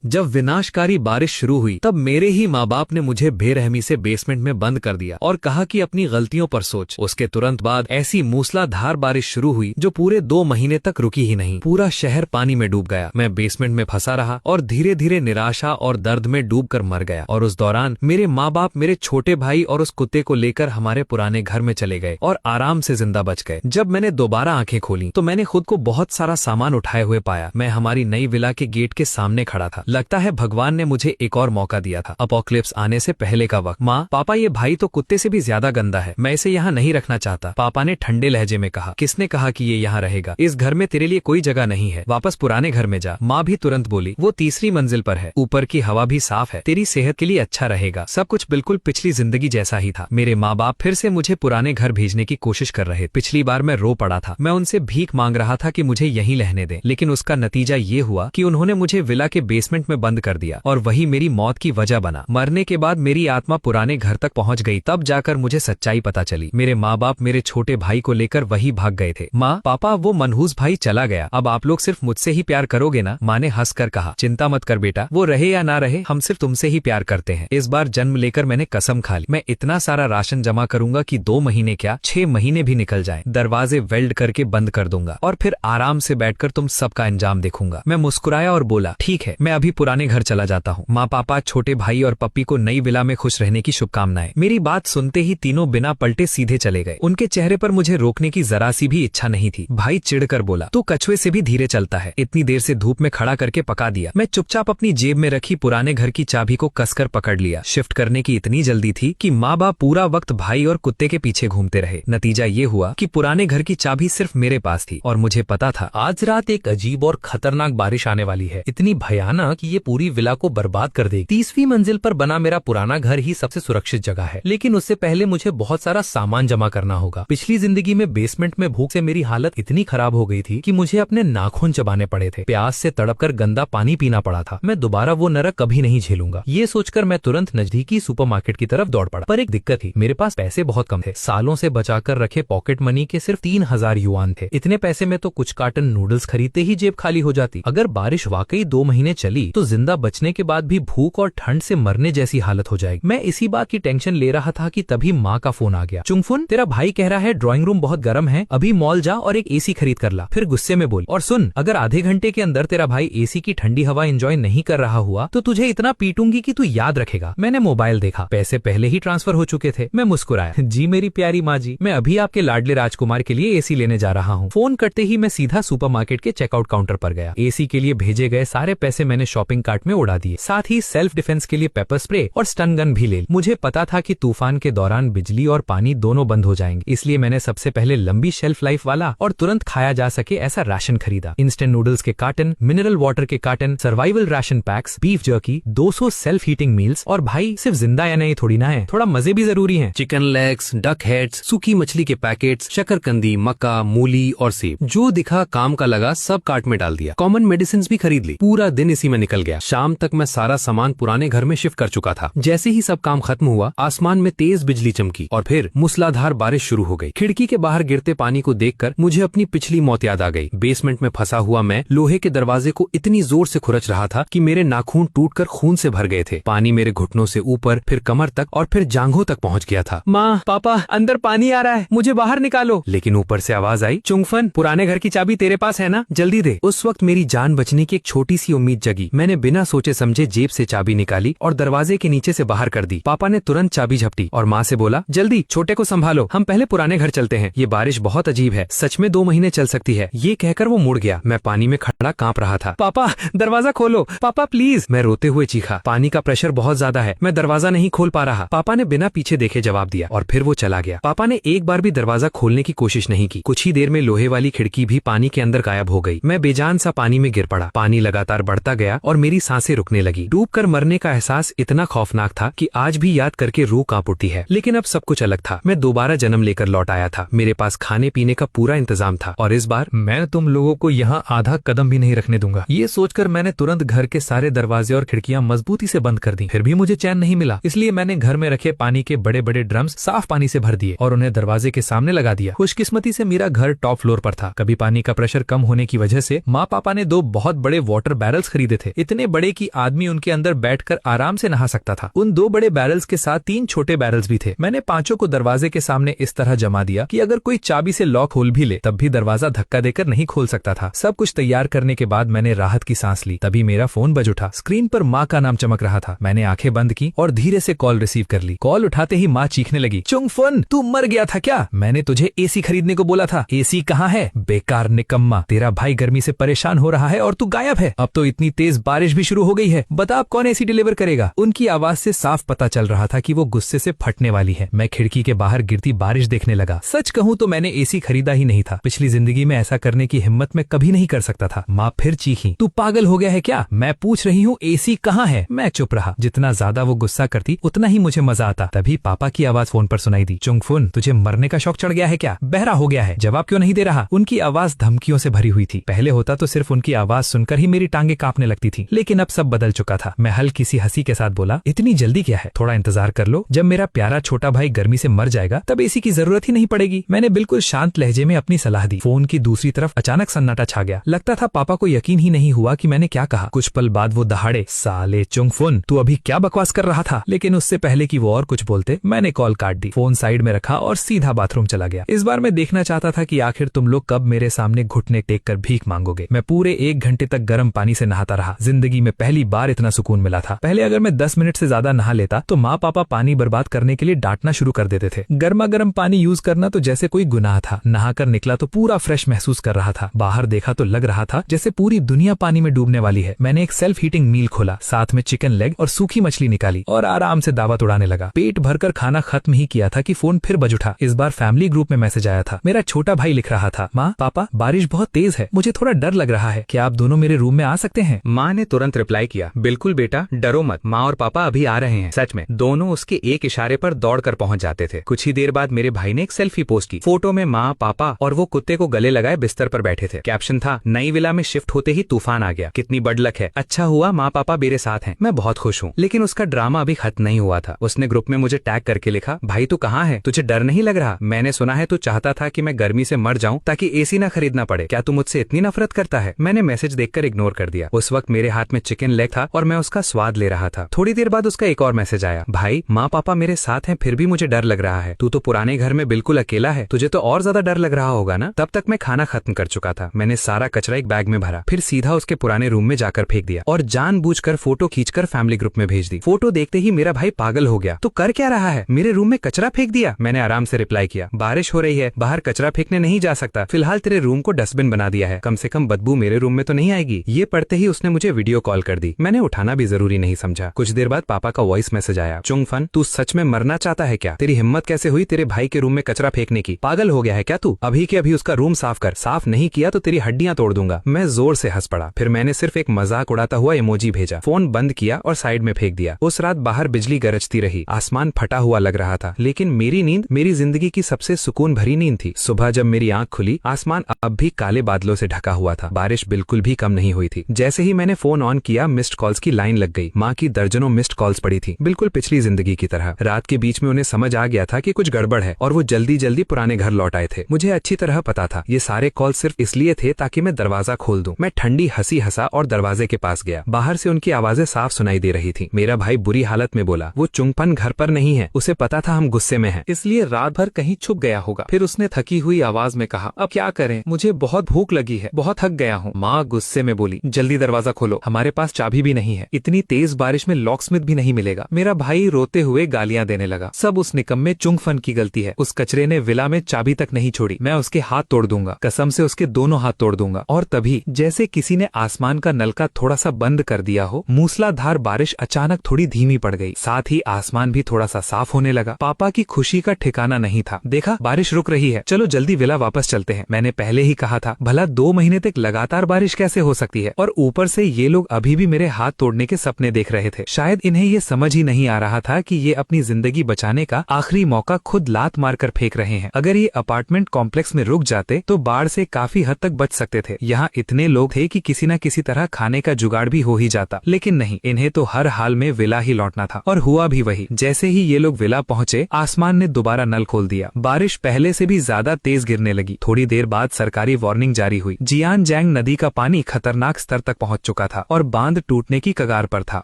जब विनाशकारी बारिश शुरू हुई तब मेरे ही माँ बाप ने मुझे बेरहमी से बेसमेंट में बंद कर दिया और कहा कि अपनी गलतियों पर सोच। उसके तुरंत बाद ऐसी मूसलाधार बारिश शुरू हुई जो पूरे 2 महीने तक रुकी ही नहीं। पूरा शहर पानी में डूब गया। मैं बेसमेंट में फंसा रहा और धीरे धीरे निराशा और दर्द में डूब कर मर गया। और उस दौरान मेरे माँ बाप मेरे छोटे भाई और उस कुत्ते को लेकर हमारे पुराने घर में चले गए और आराम से जिंदा बच गए। जब मैंने दोबारा आंखें खोली तो मैंने खुद को बहुत सारा सामान उठाए हुए पाया। मैं हमारी नई विला के गेट के सामने खड़ा था। लगता है भगवान ने मुझे एक और मौका दिया था। अपोक्लिप्स आने से पहले का वक्त। माँ, पापा, ये भाई तो कुत्ते से भी ज्यादा गंदा है। मैं इसे यहाँ नहीं रखना चाहता। पापा ने ठंडे लहजे में कहा। किसने कहा कि ये यहाँ रहेगा? इस घर में तेरे लिए कोई जगह नहीं है। वापस पुराने घर में जा। माँ भी तुरंत बोली। वो तीसरी मंजिल पर है। ऊपर की हवा भी साफ है। तेरी सेहत के लिए अच्छा रहेगा। सब कुछ बिल्कुल पिछली जिंदगी जैसा ही था। मेरे माँ बाप फिर से मुझे पुराने घर भेजने की कोशिश कर रहे। पिछली बार मैं रो पड़ा था। मैं उनसे भीख मांग रहा था कि मुझे यहीं रहने दें, लेकिन उसका नतीजा ये हुआ कि उन्होंने मुझे विला के बेसमेंट में बंद कर दिया और वही मेरी मौत की वजह बना। मरने के बाद मेरी आत्मा पुराने घर तक पहुंच गई। तब जाकर मुझे सच्चाई पता चली। मेरे माँ बाप मेरे छोटे भाई को लेकर वही भाग गए थे। माँ, पापा, वो मनहूस भाई चला गया। अब आप लोग सिर्फ मुझसे ही प्यार करोगे ना? माँ ने हंसकर कहा। चिंता मत कर बेटा, वो रहे या ना रहे, हम सिर्फ तुमसे ही प्यार करते हैं। इस बार जन्म लेकर मैंने कसम खा ली, मैं इतना सारा राशन जमा करूंगा कि 2 महीने क्या 6 महीने भी निकल जाएं। दरवाजे वेल्ड करके बंद कर दूंगा और फिर आराम से बैठकर तुम सबका अंजाम देखूंगा। मैं मुस्कुराया और बोला, ठीक है, मैं अभी पुराने घर चला जाता हूँ। माँ, पापा, छोटे भाई और पप्पी को नई विला में खुश रहने की शुभकामनाएं। मेरी बात सुनते ही तीनों बिना पलटे सीधे चले गए। उनके चेहरे पर मुझे रोकने की जरा सी भी इच्छा नहीं थी। भाई चिढ़कर बोला, तू कछुए से भी धीरे चलता है, इतनी देर से धूप में खड़ा करके पका दिया। मैं चुपचाप अपनी जेब में रखी पुराने घर की चाबी को कसकर पकड़ लिया। शिफ्ट करने की इतनी जल्दी थी कि माँ बाप पूरा वक्त भाई और कुत्ते के पीछे घूमते रहे। नतीजा ये हुआ कि पुराने घर की चाबी सिर्फ मेरे पास थी और मुझे पता था आज रात एक अजीब और खतरनाक बारिश आने वाली है। इतनी भयानक कि ये पूरी विला को बर्बाद कर देगी। 30वीं मंजिल पर बना मेरा पुराना घर ही सबसे सुरक्षित जगह है, लेकिन उससे पहले मुझे बहुत सारा सामान जमा करना होगा। पिछली जिंदगी में बेसमेंट में भूख से मेरी हालत इतनी खराब हो गई थी कि मुझे अपने नाखून चबाने पड़े थे। प्यास से तड़पकर गंदा पानी पीना पड़ा था। मैं दोबारा वो नरक कभी नहीं झेलूंगा। ये सोचकर मैं तुरंत नजदीकी सुपरमार्केट की तरफ दौड़ पड़ा। पर एक दिक्कत थी, मेरे पास पैसे बहुत कम थे। सालों से बचाकर रखे पॉकेट मनी के सिर्फ 3000 युआन थे। इतने पैसे में तो कुछ कार्टन नूडल्स खरीदते ही जेब खाली हो जाती। अगर बारिश वाकई 2 महीने चली तो जिंदा बचने के बाद भी भूख और ठंड से मरने जैसी हालत हो जाएगी। मैं इसी बात की टेंशन ले रहा था कि तभी माँ का फोन आ गया। चुंगफुन, तेरा भाई कह रहा है ड्राइंग रूम बहुत गर्म है, अभी मॉल जा और एक एसी खरीद कर ला। फिर गुस्से में बोली, और सुन, अगर आधे घंटे के अंदर तेरा भाई एसी की ठंडी हवा एंजॉय नहीं कर रहा हुआ तो तुझे इतना पीटूंगी कि तू याद रखेगा। मैंने मोबाइल देखा, पैसे पहले ही ट्रांसफर हो चुके थे। मैं मुस्कुराया, जी मेरी प्यारी माँ जी, मैं अभी आपके लाडले राजकुमार के लिए एसी लेने जा रहा हूँ। फोन कटते ही मैं सीधा सुपरमार्केट के चेकआउट काउंटर पर गया। एसी के लिए भेजे गए सारे पैसे मैंने शॉपिंग कार्ट में उड़ा दिए। साथ ही सेल्फ डिफेंस के लिए पेपर स्प्रे और स्टन गन भी ले ली। मुझे पता था कि तूफान के दौरान बिजली और पानी दोनों बंद हो जाएंगे, इसलिए मैंने सबसे पहले लंबी शेल्फ लाइफ वाला और तुरंत खाया जा सके ऐसा राशन खरीदा। इंस्टेंट नूडल्स के कार्टन, मिनरल वाटर के carton, survival ration PACS, beef jerky, 200 self heating meals. और भाई, सिर्फ जिंदा या नहीं थोड़ी ना है, थोड़ा मजे भी जरूरी है। चिकन लेग्स, डक हेड्स, सूखी मछली के पैकेट्स, शकरकंदी, मक्का, मूली और सेब। जो दिखा काम का लगा सब कार्ट में डाल दिया। कॉमन मेडिसिन भी खरीद ली। पूरा दिन इसी में निकल गया। शाम तक मैं सारा सामान पुराने घर में शिफ्ट कर चुका था। जैसे ही सब काम खत्म हुआ, आसमान में तेज बिजली चमकी और फिर मूसलाधार बारिश शुरू हो गई। खिड़की के बाहर गिरते पानी को देखकर मुझे अपनी पिछली मौत याद आ गई। बेसमेंट में फंसा हुआ मैं लोहे के दरवाजे को इतनी जोर से खुरच रहा था कि मेरे नाखून टूटकर खून से भर गए थे। पानी मेरे घुटनों से ऊपर, फिर कमर तक और फिर जांघों तक पहुंच गया था। माँ, पापा, अंदर पानी आ रहा है, मुझे बाहर निकालो। लेकिन ऊपर से आवाज आई, चुंगफन, पुराने घर की चाबी तेरे पास है ना, जल्दी दे। उस वक्त मेरी जान बचने की एक छोटी सी उम्मीद जगी। मैंने बिना सोचे समझे जेब से चाबी निकाली और दरवाजे के नीचे से बाहर कर दी। पापा ने तुरंत चाबी झपटी और माँ से बोला, जल्दी छोटे को संभालो, हम पहले पुराने घर चलते हैं। ये बारिश बहुत अजीब है, सच में 2 महीने चल सकती है। ये कहकर वो मुड़ गया। मैं पानी में खड़ा कांप रहा था। पापा, दरवाजा खोलो, पापा प्लीज। मैं रोते हुए चीखा। पानी का प्रेशर बहुत ज्यादा है, मैं दरवाजा नहीं खोल पा रहा। पापा ने बिना पीछे देखे जवाब दिया और फिर वो चला गया। पापा ने एक बार भी दरवाजा खोलने की कोशिश नहीं की। कुछ ही देर में लोहे वाली खिड़की भी पानी के अंदर गायब हो गई। मैं बेजान सा पानी में गिर पड़ा। पानी लगातार बढ़ता गया और मेरी सांसें रुकने लगी। डूबकर मरने का एहसास इतना खौफनाक था कि आज भी याद करके रूह कांप उठती है। लेकिन अब सब कुछ अलग था। मैं दोबारा जन्म लेकर लौट आया था। मेरे पास खाने पीने का पूरा इंतजाम था और इस बार मैं तुम लोगों को यहाँ आधा कदम भी नहीं रखने दूंगा। ये सोचकर मैंने तुरंत घर के सारे दरवाजे और खिड़कियां मजबूती से बंद कर दी। फिर भी मुझे चैन नहीं मिला, इसलिए मैंने घर में रखे पानी के बड़े बड़े ड्रम्स साफ पानी से भर दिए और उन्हें दरवाजे के सामने लगा दिया। खुशकिस्मती से मेरा घर टॉप फ्लोर पर था। कभी पानी का प्रेशर कम होने की वजह से माँ पापा ने 2 बहुत बड़े वाटर बैरल्स खरीदे थे। इतने बड़े कि आदमी उनके अंदर बैठकर आराम से नहा सकता था। उन 2 बड़े बैरल्स के साथ 3 छोटे बैरल्स भी थे। मैंने पांचों को दरवाजे के सामने इस तरह जमा दिया कि अगर कोई चाबी से लॉक खोल भी ले तब भी दरवाजा धक्का देकर नहीं खोल सकता था। सब कुछ तैयार करने के बाद मैंने राहत की सांस ली। तभी मेरा फोन बज उठा। स्क्रीन पर माँ का नाम चमक रहा था। मैंने आंखें बंद की और धीरे से कॉल रिसीव कर ली। कॉल उठाते ही माँ चीखने लगी, चुंगफन, तू मर गया था क्या? मैंने तुझे एसी खरीदने को बोला था। एसी कहाँ है? बेकार निकम्मा, तेरा भाई गर्मी से परेशान हो रहा है और तू गायब है। अब तो इतनी तेज बारिश भी शुरू हो गई है, बता अब कौन एसी डिलीवर करेगा? उनकी आवाज से साफ पता चल रहा था कि वो गुस्से से फटने वाली है। मैं खिड़की के बाहर गिरती बारिश देखने लगा। सच कहूँ तो मैंने एसी खरीदा ही नहीं था। पिछली जिंदगी में ऐसा करने की हिम्मत मैं कभी नहीं कर सकता था। माँ फिर चीखी, तू पागल हो गया है क्या? मैं पूछ रही हूँ एसी कहाँ है? मैं चुप रहा। जितना ज्यादा वो गुस्सा करती उतना ही मुझे मजा आता। तभी पापा की आवाज फोन पर सुनाई दी, चुंगफुन, तुझे मरने का शौक चढ़ गया है क्या? बहरा हो गया है? जवाब क्यों नहीं दे रहा? उनकी आवाज धमकियों से भरी हुई थी। पहले होता तो सिर्फ उनकी आवाज सुनकर ही मेरी टांगे कांपने लगती थी, लेकिन अब सब बदल चुका था। मैं हल्की सी हंसी के साथ बोला, इतनी जल्दी क्या है, थोड़ा इंतजार कर लो। जब मेरा प्यारा छोटा भाई गर्मी से मर जाएगा तब एसी की जरूरत ही नहीं पड़ेगी। मैंने बिल्कुल शांत लहजे में अपनी सलाह दी। फोन की दूसरी तरफ अचानक सन्नाटा छा गया। लगता था पापा को यकीन ही नहीं हुआ कि मैंने क्या कहा। कुछ पल बाद वो दहाड़े, साले चुंगफुन, तू अभी क्या बकवास कर रहा था? लेकिन उससे पहले कि वो और कुछ बोलते मैंने कॉल काट दी, फोन साइड में रखा और सीधा बाथरूम चला गया। इस बार मैं देखना चाहता था कि आखिर तुम लोग कब मेरे सामने घुटने टेक कर भीख मांगोगे। मैं पूरे 1 घंटे तक गर्म पानी से नहाता रहा। जिंदगी में पहली बार इतना सुकून मिला था। पहले अगर मैं 10 मिनट से ज्यादा नहा लेता तो माँ पापा पानी बर्बाद करने के लिए डांटना शुरू कर देते थे। गर्मा गर्म पानी यूज करना तो जैसे कोई गुनाह था। नहाकर निकला तो पूरा फ्रेश महसूस कर रहा था। बाहर देखा तो लग रहा था जैसे पूरी दुनिया पानी में डूबने वाली है। मैंने एक सेल्फ हीटिंग मील खोला, साथ में चिकन लेग और सूखी मछली निकाली और आराम से दावत उड़ाने लगा। पेट भरकर खाना खत्म ही किया था कि फोन फिर बज उठा। इस बार फैमिली ग्रुप में मैसेज आया था। मेरा छोटा भाई लिख रहा था, माँ पापा, बारिश बहुत तेज है, मुझे थोड़ा डर लग रहा है, क्या आप दोनों मेरे रूम में आ सकते हैं? माँ ने तुरंत रिप्लाई किया, बिल्कुल बेटा, डरो मत, माँ और पापा अभी आ रहे हैं। सच में दोनों उसके एक इशारे पर दौड़कर पहुंच जाते थे। कुछ ही देर बाद मेरे भाई ने एक सेल्फी पोस्ट की। फोटो में माँ, पापा और वो कुत्ते को गले लगाए बिस्तर पर बैठे थे। कैप्शन था, नई विला में शिफ्ट होते ही तूफान आ गया, कितनी बड़लक है, अच्छा हुआ माँ पापा मेरे साथ हैं, मैं बहुत खुश हूँ। लेकिन उसका ड्रामा अभी खत्म नहीं हुआ था। उसने ग्रुप में मुझे टैग करके लिखा, भाई तू कहाँ है, तुझे डर नहीं लग रहा? मैंने सुना है तू चाहता था कि मैं गर्मी से मर जाऊं ताकि एसी ना खरीदना पड़े, क्या तू मुझसे इतनी नफरत करता है? मैंने मैसेज देखकर इग्नोर कर दिया। उस वक्त मेरे हाथ में चिकन लेग था और मैं उसका स्वाद ले रहा था। थोड़ी देर बाद उसका एक और मैसेज आया, भाई माँ पापा मेरे साथ हैं फिर भी मुझे डर लग रहा है, तू तो पुराने घर में बिल्कुल अकेला है, तुझे तो और ज्यादा डर लग रहा होगा ना? तब तक मैं खाना खत्म कर चुका था। मैंने सारा कचरा एक बैग में भरा, फिर सीधा उसके पुराने रूम में जाकर फेंक दिया और जानबूझकर फोटो खींचकर फैमिली ग्रुप में भेज दी। फोटो देखते ही मेरा भाई पागल हो गया, तू कर क्या रहा है, मेरे रूम में कचरा फेंक दिया? मैंने आराम से रिप्लाई किया, बारिश हो रही है, बाहर कचरा फेंकने नहीं जा सकता, फिलहाल तेरे रूम को डस्टबिन बना दिया है, कम से कम बदबू मेरे रूम में तो नहीं आएगी। ये पढ़ते ही उसने मुझे वीडियो कॉल कर दी। मैंने उठाना भी जरूरी नहीं समझा। कुछ देर बाद पापा का वॉइस मैसेज आया, चुंगफन तू सच में मरना चाहता है क्या? तेरी हिम्मत कैसे हुई तेरे भाई के रूम में कचरा फेंकने की? पागल हो गया है क्या तू? अभी के अभी उसका रूम साफ कर, साफ नहीं किया तो तेरी हड्डियां तोड़ दूंगा। मैं जोर से हंस पड़ा। फिर मैंने सिर्फ एक मजाक उड़ाता हुआ इमोजी भेजा, फोन बंद किया और साइड में फेंक दिया। उस रात बाहर बिजली गरजती रही, आसमान फटा हुआ लग रहा था, लेकिन मेरी नींद मेरी जिंदगी की सबसे सुकून भरी नींद थी। सुबह जब मेरी आंख खुली, आसमान अब भी काले बादलों से ढका हुआ था। बारिश बिल्कुल भी कम नहीं हुई थी। जैसे ही मैंने फोन ऑन किया, मिस्ड कॉल्स की लाइन लग गई। माँ की दर्जनों मिस्ड कॉल्स पड़ी थी, बिल्कुल पिछली जिंदगी की तरह। रात के बीच में उन्हें समझ आ गया था कि कुछ गड़बड़ है और वो जल्दी जल्दी पुराने घर लौट आए थे। मुझे अच्छी तरह पता था ये सारे कॉल सिर्फ इसलिए थे ताकि मैं दरवाजा खोल दूं। मैं ठंडी हंसी हंसा और दरवाजे के पास गया। बाहर से उनकी आवाजें साफ सुनाई दे रही थी। मेरा भाई बुरी हालत में बोला, वो चुंगफन घर पर नहीं है, उसे पता था हम गुस्से में हैं, इसलिए रात भर कहीं छुप गया होगा। फिर उसने थकी हुई आवाज में कहा, अब क्या करें, मुझे बहुत भूख लगी है, बहुत थक गया हूँ। माँ गुस्से में बोली, जल्दी दरवाजा खोलो, हमारे पास चाबी भी नहीं है, इतनी तेज बारिश में लॉकस्मिथ भी नहीं मिलेगा। मेरा भाई रोते हुए गालियां देने लगा, सब उस निकम्मे चुंगफन की गलती है, उस कचरे ने विला में चाबी तक नहीं छोड़ी, मैं उसके हाथ तोड़ दूंगा, कसम से उसके दोनों हाथ तोड़ दूंगा। और तभी जैसे किसी ने आसमान का नलका थोड़ा सा बंद कर दिया हो, मूसलाधार बारिश अचानक थोड़ी धीमी पड़ गई, साथ ही आसमान भी थोड़ा सा साफ होने लगा। पापा की खुशी का ठिकाना नहीं था। देखा, बारिश रुक रही है, चलो जल्दी विला वापस चलते हैं। मैंने पहले ही कहा था, भला 2 महीने तक लगातार बारिश कैसे हो सकती है? और ऊपर से ये लोग अभी भी मेरे हाथ तोड़ने के सपने देख रहे थे। शायद इन्हें ये समझ ही नहीं आ रहा था कि ये अपनी जिंदगी बचाने का आखिरी मौका खुद लात मारकर फेंक रहे हैं। अगर ये अपार्टमेंट कॉम्प्लेक्स में रुक जाते तो बाढ़ से काफी हद तक बच सकते थे। यहाँ इतने लोग थे कि किसी न किसी तरह खाने का जुगाड़ भी हो ही जाता, लेकिन नहीं, इन्हें तो हर हाल में विला ही लौटना था। और हुआ भी वही। जैसे ही ये लोग विला पहुंचे, आसमान ने दोबारा नल खोल दिया। बारिश पहले से भी ज्यादा तेज गिरने लगी। थोड़ी देर बाद सरकारी वार्निंग जारी हुई, जियानजैंग नदी का पानी खतरनाक स्तर तक पहुंच चुका चुका था और बांध टूटने की कगार पर था।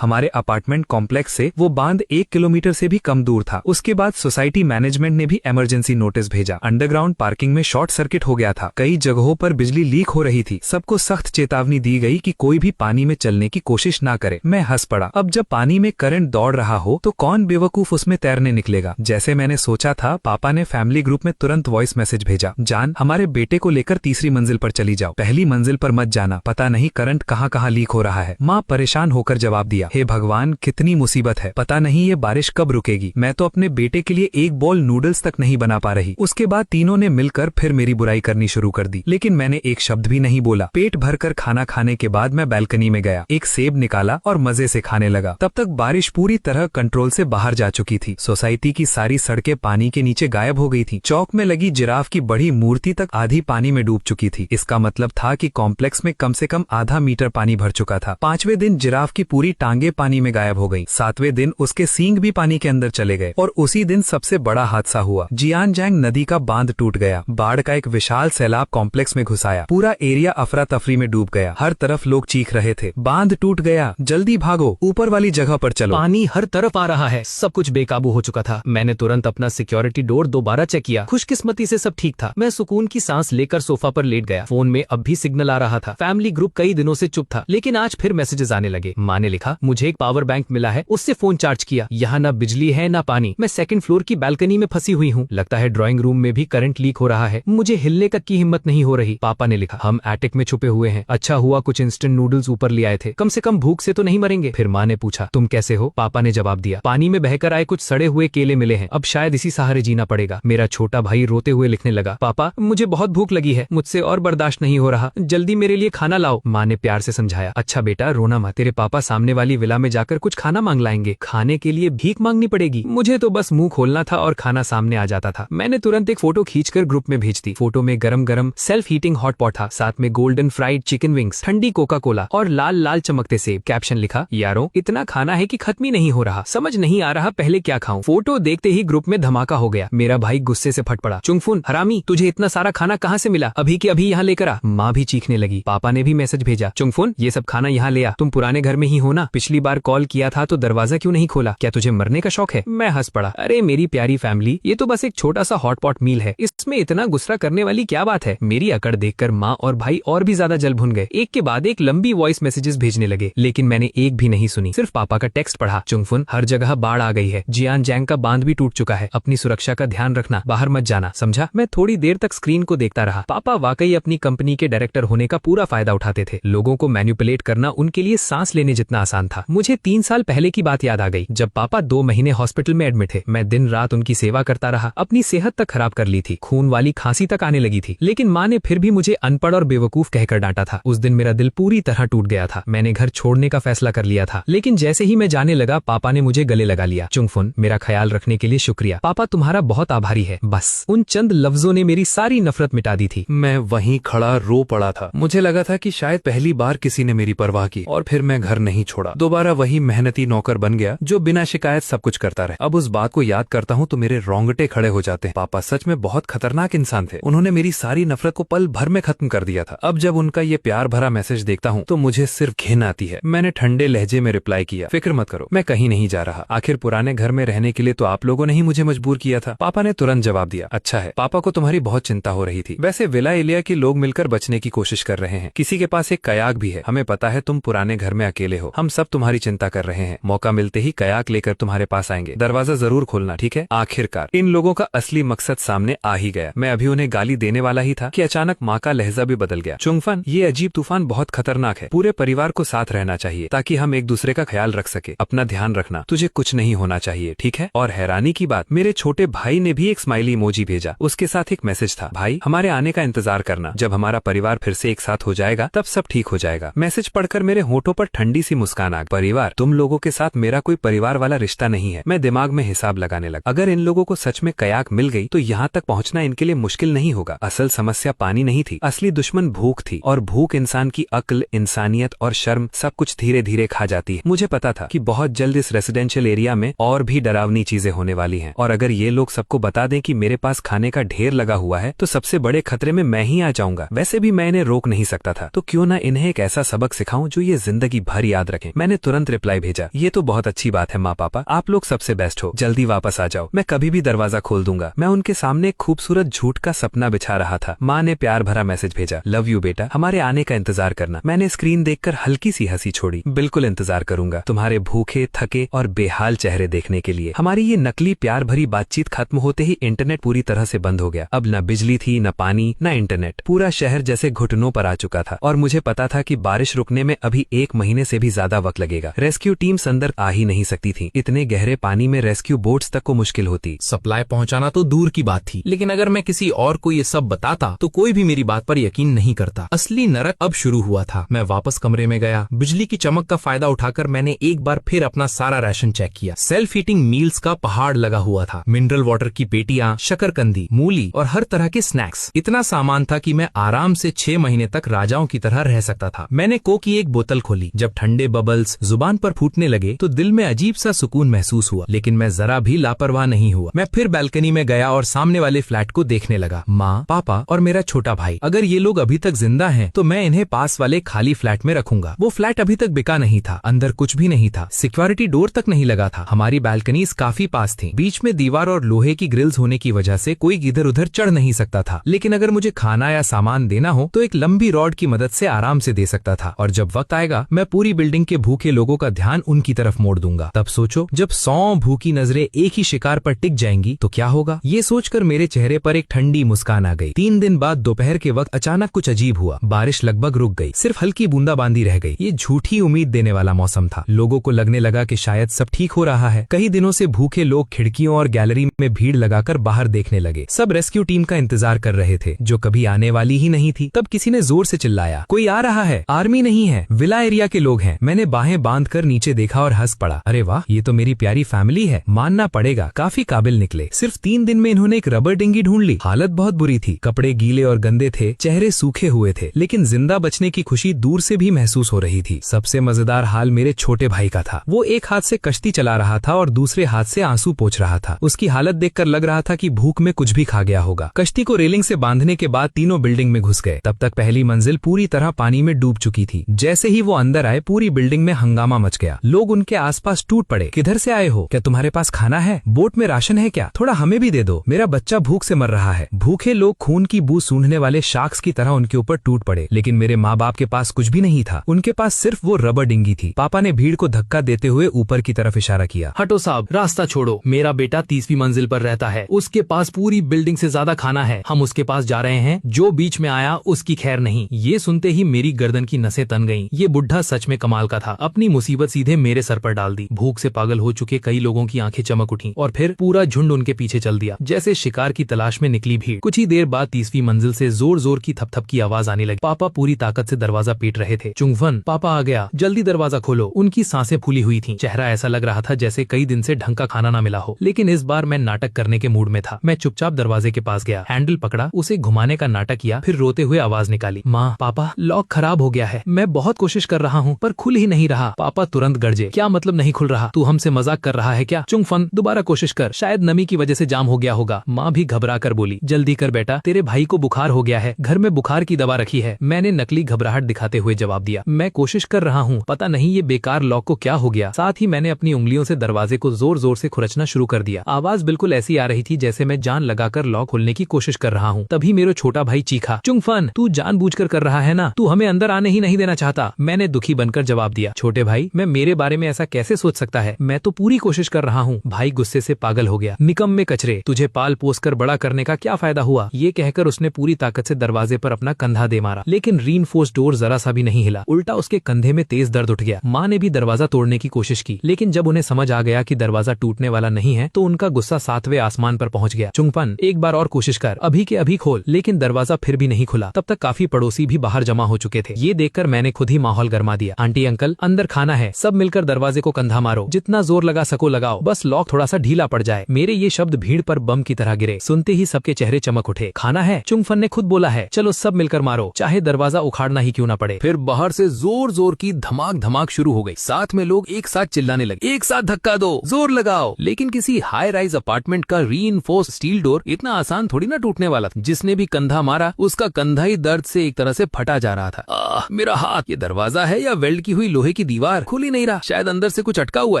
हमारे अपार्टमेंट कॉम्प्लेक्स से वो बांध 1 किलोमीटर से भी कम दूर था। उसके बाद सोसाइटी मैनेजमेंट ने भी इमरजेंसी नोटिस भेजा। अंडरग्राउंड पार्किंग में शॉर्ट सर्किट हो गया था। कई जगहों पर बिजली लीक हो रही थी। सबको सख्त चेतावनी दी गई कि कोई भी पानी में चलने की कोशिश ना करे। मैं हंस पड़ा। अब जब पानी में करंट दौड़ रहा हो तो कौन बेवकूफ उसमें तैरने निकलेगा। जैसे मैंने सोचा था, पापा ने फैमिली ग्रुप में तुरंत वॉइस मैसेज भेजा, जान हमारे बेटे को लेकर तीसरी मंजिल पर चली जाओ, पहली मंजिल पर मत जाना, पता नहीं करंट कहाँ कहाँ लीक हो रहा है। माँ परेशान होकर जवाब दिया, हे भगवान कितनी मुसीबत है, पता नहीं ये बारिश कब रुकेगी। मैं तो अपने बेटे के लिए एक बॉल नूडल्स तक नहीं बना पा रही। उसके बाद तीनों ने मिलकर फिर मेरी बुराई करनी शुरू कर दी, लेकिन मैंने एक शब्द भी नहीं बोला। पेट भरकर खाना खाने के बाद मैं बैल्कनी में गया, एक सेब निकाला और मजे से खाने लगा। तब तक बारिश पूरी तरह कंट्रोल से बाहर जा चुकी थी। सोसाइटी की सारी सड़कें पानी के नीचे गायब हो गई थी। चौक में लगी जिराफ की बड़ी मूर्ति तक आधी पानी में डूब चुकी थी। इसका मतलब था कि कॉम्प्लेक्स में कम से कम आधा मीटर पानी भर चुका था। 5वें दिन जिराफ की पूरी टांगे पानी में गायब हो गई। 7वें दिन उसके सींग भी पानी के अंदर चले गए और उसी दिन सबसे बड़ा हादसा हुआ। जियानजैंग नदी का बांध टूट गया। बाढ़ का एक विशाल सैलाब कॉम्प्लेक्स में घुस आया। पूरा एरिया अफरा तफरी में डूब गया। हर तरफ लोग चीख रहे थे, बांध टूट गया, जल्दी भागो, ऊपर वाली जगह पर चलो। पानी हर तरफ आ रहा है। सब कुछ बेकाबू हो चुका था। मैंने तुरंत अपना सिक्योरिटी डोर दोबारा चेक किया। खुशकिस्मती से सब ठीक था। मैं सुकून की सांस लेकर सोफा पर लेट गया। फोन में अब भी सिग्नल आ रहा था। फैमिली ग्रुप कई दिनों से चुप था, लेकिन आज फिर मैसेजेस आने लगे। माँ ने लिखा, मुझे एक पावर बैंक मिला है, उससे फोन चार्ज किया। यहाँ न बिजली है न पानी। मैं 2nd फ्लोर की बालकनी में फंसी हुई हूँ। लगता है ड्राइंग रूम में भी करंट लीक हो रहा है। मुझे हिलने तक की हिम्मत नहीं हो रही। पापा ने लिखा, हम एटिक में छुपे हुए हैं। अच्छा हुआ कुछ इंस्टेंट नूडल्स ऊपर ले आए थे, कम से कम भूख से तो नहीं मरेंगे। फिर माँ ने पूछा, तुम कैसे हो? पापा ने जवाब दिया, पानी में बहकर आए कुछ सड़े हुए केले मिले हैं, अब शायद इसी सहारे जीना पड़ेगा। मेरा छोटा भाई रोते हुए लिखने लगा, पापा मुझे बहुत भूख लगी है, मुझसे और बर्दाश्त नहीं हो रहा, जल्दी मेरे लिए खाना लाओ। माँ ने प्यार से समझाया, अच्छा बेटा रोना मत, तेरे पापा सामने वाली विला में जाकर कुछ खाना मांग लाएंगे। खाने के लिए भीख मांगनी पड़ेगी। मुझे तो बस मुंह खोलना था और खाना सामने आ जाता था। मैंने तुरंत एक फोटो खींचकर ग्रुप में भेज दी। फोटो में गरम गरम सेल्फ हीटिंग हॉट पॉट था, साथ में गोल्डन फ्राइड चिकन विंग्स, ठंडी कोका कोला और लाल लाल चमकते सेब। कैप्शन लिखा, यारों इतना खाना है कि खत्म ही नहीं हो रहा, समझ नहीं आ रहा पहले क्या खाऊं। फोटो देखते ही ग्रुप में धमाका हो गया। मेरा भाई गुस्से से फट पड़ा, चुंगफुन हरामी, तुझे इतना सारा खाना कहाँ से मिला? अभी के अभी यहाँ लेकर आ। माँ भी चीखने लगी। पापा ने भी मैसेज भेजा, चुंगफुन ये सब खाना यहाँ ले आ, तुम पुराने घर में ही हो ना, पिछली बार कॉल किया था तो दरवाजा क्यों नहीं खोला, क्या तुझे मरने का शौक है? मैं हंस पड़ा, अरे मेरी प्यारी फैमिली, ये तो बस एक छोटा सा हॉट पॉट मील है, इसमें इतना गुस्सा करने वाली क्या बात है? मेरी अकड़ देखकर माँ और भाई और भी ज्यादा जल भुन गए। एक के बाद एक लंबी वॉइस मैसेजेस भेजने लगे, लेकिन मैंने एक भी नहीं सुनी, सिर्फ पापा का टेक्स्ट पढ़ा, चुंगफुन हर जगह बाढ़ आ गई है, जियानजैंग का बांध भी टूट चुका है, अपनी सुरक्षा का ध्यान रखना, बाहर मत जाना, समझा? मैं थोड़ी देर तक स्क्रीन को देखता रहा। पापा वाकई अपनी कंपनी के डायरेक्टर होने का पूरा फायदा उठाते थे। लोगों को मैनिपुलेट करना उनके लिए सांस लेने जितना आसान था। मुझे 3 साल पहले की बात याद आ गई, जब पापा 2 महीने हॉस्पिटल में एडमिट थे। मैं दिन रात उनकी सेवा करता रहा, अपनी सेहत तक खराब कर ली थी, खून वाली खांसी तक आने लगी थी, लेकिन माँ ने फिर भी मुझे अनपढ़ और बेवकूफ कहकर डांटा था। उस दिन मेरा दिल पूरी तरह टूट गया था। मैंने घर छोड़ने का फैसला कर लिया था, लेकिन जैसे ही मैं जाने लगा पापा ने मुझे गले लगा लिया। चुंगफुन मेरा ख्याल रखने के लिए शुक्रिया, पापा तुम्हारा बहुत आभारी है। बस उन चंद लफ्जों ने मेरी सारी नफरत मिटा दी थी। मैं वहीं खड़ा रो पड़ा था। मुझे लगा था कि शायद पहली बार किसी ने मेरी परवाह की और फिर मैं घर नहीं छोड़ा। दोबारा वही मेहनती नौकर बन गया जो बिना शिकायत सब कुछ करता रहे। अब उस बात को याद करता हूँ तो मेरे रोंगटे खड़े हो जाते हैं। पापा सच में बहुत खतरनाक इंसान थे। उन्होंने मेरी सारी नफरत को पल भर में खत्म कर दिया था। अब जब उनका ये प्यार भरा मैसेज देखता हूँ तो मुझे सिर्फ घिन आती है। मैंने ठंडे लहजे में रिप्लाई किया, फिक्र मत करो, मैं कहीं नहीं जा रहा। आखिर पुराने घर में रहने के लिए तो आप लोगों ने ही मुझे मजबूर किया था। पापा ने तुरंत जवाब दिया, अच्छा है, पापा को तुम्हारी बहुत चिंता हो रही थी। वैसे विला एलिया के लोग मिलकर बचने की कोशिश कर रहे हैं। किसी के पास एक कयाक भी है। हमें पता है तुम पुराने घर में अकेले हो। हम सब तुम्हारी चिंता कर रहे हैं। मौका मिलते ही कयाक लेकर तुम्हारे पास आएंगे। दरवाजा जरूर खोलना, ठीक है? आखिरकार इन लोगों का असली मकसद सामने आ ही गया। मैं अभी उन्हें गाली देने वाला ही था कि अचानक माँ का लहजा भी बदल गया। चुंगफन, ये अजीब तूफान बहुत खतरनाक है। पूरे परिवार को साथ रहना चाहिए ताकि हम एक दूसरे का ख्याल रख सके। अपना ध्यान रखना, तुझे कुछ नहीं होना चाहिए, ठीक है? और हैरानी की बात, मेरे छोटे भाई ने भी एक स्माइली इमोजी भेजा। उसके साथ एक मैसेज था, भाई हमारे आने का इंतजार करना, जब हमारा परिवार फिर से एक साथ हो जाएगा तब सब ठीक हो जाएगा। मैसेज पढ़कर मेरे होठों पर ठंडी सी मुस्कान आ गई। परिवार, तुम लोगों के साथ मेरा कोई परिवार वाला रिश्ता नहीं है। मैं दिमाग में हिसाब लगाने लगा। अगर इन लोगों को सच में कयाक मिल गई तो यहाँ तक पहुँचना इनके लिए मुश्किल नहीं होगा। असल समस्या पानी नहीं थी, असली दुश्मन भूख थी, और भूख इंसान की अक्ल, इंसानियत और शर्म सब कुछ धीरे धीरे खा जाती है। मुझे पता था कि बहुत जल्द इस रेसिडेंशियल एरिया में और भी डरावनी चीजें होने वाली हैं, और अगर ये लोग सबको बता दें कि मेरे पास खाने का ढेर लगा हुआ है तो सबसे बड़े खतरे में मैं ही आ जाऊंगा। वैसे भी मैं इन्हें रोक नहीं सकता था, तो क्यों ना इन्हें एक ऐसा सबक सबक सिखाऊं जो ये जिंदगी भर याद रखें। मैंने तुरंत रिप्लाई भेजा, ये तो बहुत अच्छी बात है माँ पापा, आप लोग सबसे बेस्ट हो, जल्दी वापस आ जाओ, मैं कभी भी दरवाजा खोल दूंगा। मैं उनके सामने एक खूबसूरत झूठ का सपना बिछा रहा था। माँ ने प्यार भरा मैसेज भेजा, लव यू बेटा, हमारे आने का इंतजार करना। मैंने स्क्रीन देखकर हल्की सी हंसी छोड़ी, बिल्कुल इंतजार करूंगा तुम्हारे भूखे, थके और बेहाल चेहरे देखने के लिए। हमारी ये नकली प्यार भरी बातचीत खत्म होते ही इंटरनेट पूरी तरह से बंद हो गया। अब न बिजली थी, न पानी, न इंटरनेट। पूरा शहर जैसे घुटनों पर आ चुका था और मुझे पता था कि बारिश रुकने में अभी 1 महीने से भी ज्यादा वक्त लगेगा। रेस्क्यू टीम्स अंदर आ ही नहीं सकती थी, इतने गहरे पानी में रेस्क्यू बोट्स तक को मुश्किल होती। सप्लाई पहुंचाना तो दूर की बात थी, लेकिन अगर मैं किसी और को ये सब बताता तो कोई भी मेरी बात पर यकीन नहीं करता। असली नरक अब शुरू हुआ था। मैं वापस कमरे में गया। बिजली की चमक का फायदा उठाकर मैंने एक बार फिर अपना सारा राशन चेक किया। सेल्फ हीटिंग मील्स का पहाड़ लगा हुआ था। मिनरल वाटर की पेटियां, शकरकंदी, मूली और हर तरह के स्नैक्स। इतना सामान था कि मैं आराम से 6 महीने तक राजाओं की तरह रह सकता था। मैंने कोक की एक बोतल खोली। जब ठंडे बबल्स जुबान पर फूटने लगे तो दिल में अजीब सा सुकून महसूस हुआ, लेकिन मैं जरा भी लापरवाह नहीं हुआ। मैं फिर बालकनी में गया और सामने वाले फ्लैट को देखने लगा। माँ, पापा और मेरा छोटा भाई। अगर ये लोग अभी तक जिंदा हैं तो मैं इन्हें पास वाले खाली फ्लैट में रखूंगा। वो फ्लैट अभी तक बिका नहीं था, अंदर कुछ भी नहीं था, सिक्योरिटी डोर तक नहीं लगा था। हमारी बालकनीज काफी पास थी। बीच में दीवार और लोहे की ग्रिल्स होने की वजह से कोई इधर उधर चढ़ नहीं सकता था। लेकिन अगर मुझे खाना या सामान देना हो तो एक लंबी रॉड की मदद से आराम से दे सकता था। और जब वक्त आएगा मैं पूरी बिल्डिंग के भूखे लोगों का ध्यान उनकी तरफ मोड़ दूंगा। तब सोचो, जब 100 भूखी नजरें एक ही शिकार पर टिक जाएंगी तो क्या होगा। ये सोचकर मेरे चेहरे पर एक ठंडी मुस्कान आ गई। 3 दिन बाद दोपहर के वक्त अचानक कुछ अजीब हुआ। बारिश लगभग रुक गई, सिर्फ हल्की बूंदाबांदी रह गई। ये झूठी उम्मीद देने वाला मौसम था। लोगों को लगने लगा कि शायद सब ठीक हो रहा है। कई दिनों से भूखे लोग खिड़कियों और गैलरी में भीड़ लगाकर बाहर देखने लगे। सब रेस्क्यू टीम का इंतजार कर रहे थे, जो कभी आने वाली ही नहीं थी। तब किसी ने जोर से चिल्लाया, कोई आ रहा है। आर्मी नहीं है, विला एरिया के लोग हैं। मैंने बाहें बांधकर नीचे देखा और हंस पड़ा। अरे वाह, ये तो मेरी प्यारी फैमिली है। मानना पड़ेगा, काफी काबिल निकले। सिर्फ 3 दिन में इन्होंने एक रबर डिंगी ढूंढ ली। हालत बहुत बुरी थी, कपड़े गीले और गंदे थे, चेहरे सूखे हुए थे, लेकिन जिंदा बचने की खुशी दूर से भी महसूस हो रही थी। सबसे मजेदार हाल मेरे छोटे भाई का था। वो एक हाथ से कश्ती चला रहा था और दूसरे हाथ से आंसू पोंछ रहा था। उसकी हालत देखकर लग रहा था कि भूख में कुछ भी खा गया होगा। कश्ती को रेलिंग से बांधने के बाद तीनों बिल्डिंग में घुस गए। तब तक पहली मंजिल पूरी तरह पानी में डूब चुकी थी। जैसे ही वो अंदर आए, पूरी बिल्डिंग में हंगामा मच गया। लोग उनके आसपास टूट पड़े। किधर से आए हो? क्या तुम्हारे पास खाना है? बोट में राशन है क्या? थोड़ा हमें भी दे दो, मेरा बच्चा भूख से मर रहा है। भूखे लोग खून की बू सूंघने वाले शार्क्स की तरह उनके ऊपर टूट पड़े। लेकिन मेरे माँ बाप के पास कुछ भी नहीं था। उनके पास सिर्फ वो रबर डिंगी थी। पापा ने भीड़ को धक्का देते हुए ऊपर की तरफ इशारा किया। हटो साहब, रास्ता छोड़ो। मेरा बेटा 30वीं मंजिल पर रहता है। उसके पास पूरी बिल्डिंग से ज्यादा खाना है। हम उसके पास जा रहे हैं। जो बीच में आया उसकी खैर नहीं। ये सुनते ही मेरी गर्दन की नसें तन गईं। ये बुढ़ा सच में कमाल का था। अपनी मुसीबत सीधे मेरे सर पर डाल दी। भूख से पागल हो चुके कई लोगों की आंखें चमक उठी और फिर पूरा झुंड उनके पीछे चल दिया, जैसे शिकार की तलाश में निकली भीड़। कुछ ही देर बाद 30वीं मंजिल से जोर जोर की थपथप की आवाज आने लगी। पापा पूरी ताकत से दरवाजा पीट रहे थे। चुंगफन, पापा आ गया, जल्दी दरवाजा खोलो। उनकी सांसें फूली हुई थीं। चेहरा ऐसा लग रहा था जैसे कई दिन से ढंग का खाना ना मिला हो। लेकिन इस बार मैं नाटक करने के मूड में था। मैं चुपचाप दरवाजे के पास गया, हैंडल पकड़ा, उसे घुमाने का नाटक किया, फिर रोते हुए आवाज निकाली, माँ, पापा, लॉक खराब हो गया है। मैं बहुत कोशिश कर रहा हूँ पर खुल ही नहीं रहा। पापा तुरंत गरजे, क्या मतलब नहीं खुल रहा? तू हमसे मजाक कर रहा है क्या? चुंगफन, दोबारा कोशिश कर, शायद नमी की वजह से जाम हो गया होगा। माँ भी घबरा कर बोली, जल्दी कर बेटा, तेरे भाई को बुखार हो गया है, घर में बुखार की दवा रखी है। मैंने नकली घबराहट दिखाते हुए जवाब दिया, मैं कोशिश कर रहा हूँ, पता नहीं ये बेकार लॉक को क्या हो गया। साथ ही मैंने अपनी उंगलियों से दरवाजे को जोर जोर से खुरचना शुरू कर दिया। आवाज बिल्कुल ऐसी आ रही थी जैसे मैं जान लगाकर लॉक खोलने की कोशिश कर रहा हूँ। तभी मेरा छोटा भाई चीखा, चुंगफन, तू जानबूझकर कर रहा है ना? तू हमें अंदर आने ही नहीं देना चाहता। मैंने दुखी बनकर जवाब दिया, छोटे भाई, मैं मेरे बारे में ऐसा कैसे सोच सकता है? मैं तो पूरी कोशिश कर रहा हूँ। भाई गुस्से से पागल हो गया, निकम्मे कचरे, तुझे पाल पोस कर बड़ा करने का क्या फायदा हुआ? ये कहकर उसने पूरी ताकत से दरवाजे पर अपना कंधा दे मारा, लेकिन रीइंफोर्स्ड डोर जरा सा भी नहीं हिला। उल्टा उसके कंधे में तेज दर्द उठ गया। माँ ने भी दरवाजा तोड़ने की कोशिश की, लेकिन जब उन्हें समझ आ गया कि दरवाजा टूटने वाला नहीं है तो उनका गुस्सा 7वें आसमान पर पहुंच गया। चुंगफन, एक बार और कोशिश कर, अभी के अभी खोल। लेकिन दरवाजा फिर भी नहीं खुला। तब तक काफी पड़ोसी भी बाहर जमा हो चुके थे। ये देखकर मैंने खुद ही माहौल गरमा दिया, आंटी अंकल, अंदर खाना है, सब मिलकर दरवाजे को कंधा मारो, जितना जोर लगा सको लगाओ, बस लॉक थोड़ा सा ढीला पड़ जाए। मेरे ये शब्द भीड़ पर बम की तरह गिरे। सुनते ही सबके चेहरे चमक उठे। खाना है, चुंगफन ने खुद बोला है, चलो सब मिलकर मारो, चाहे दरवाजा उखाड़ना ही क्यों ना पड़े। फिर बाहर से जोर जोर की धमाक धमाक शुरू हो गई। साथ में लोग एक साथ चिल्लाने लगे, एक साथ धक्का दो, जोर लगाओ। लेकिन किसी हाई राइज अपार्टमेंट का रीइंफोर्स्ड स्टील डोर इतना आसान थोड़ी ना टूटने वाला था। जिसने भी कंधा मारा उसका कंधा ही दर्द से एक तरह से फटा जा रहा था। मेरा मेरा हाथ, ये दरवाजा है या वेल्ड की हुई लोहे की दीवार? खुल ही नहीं रहा, शायद अंदर से कुछ अटका हुआ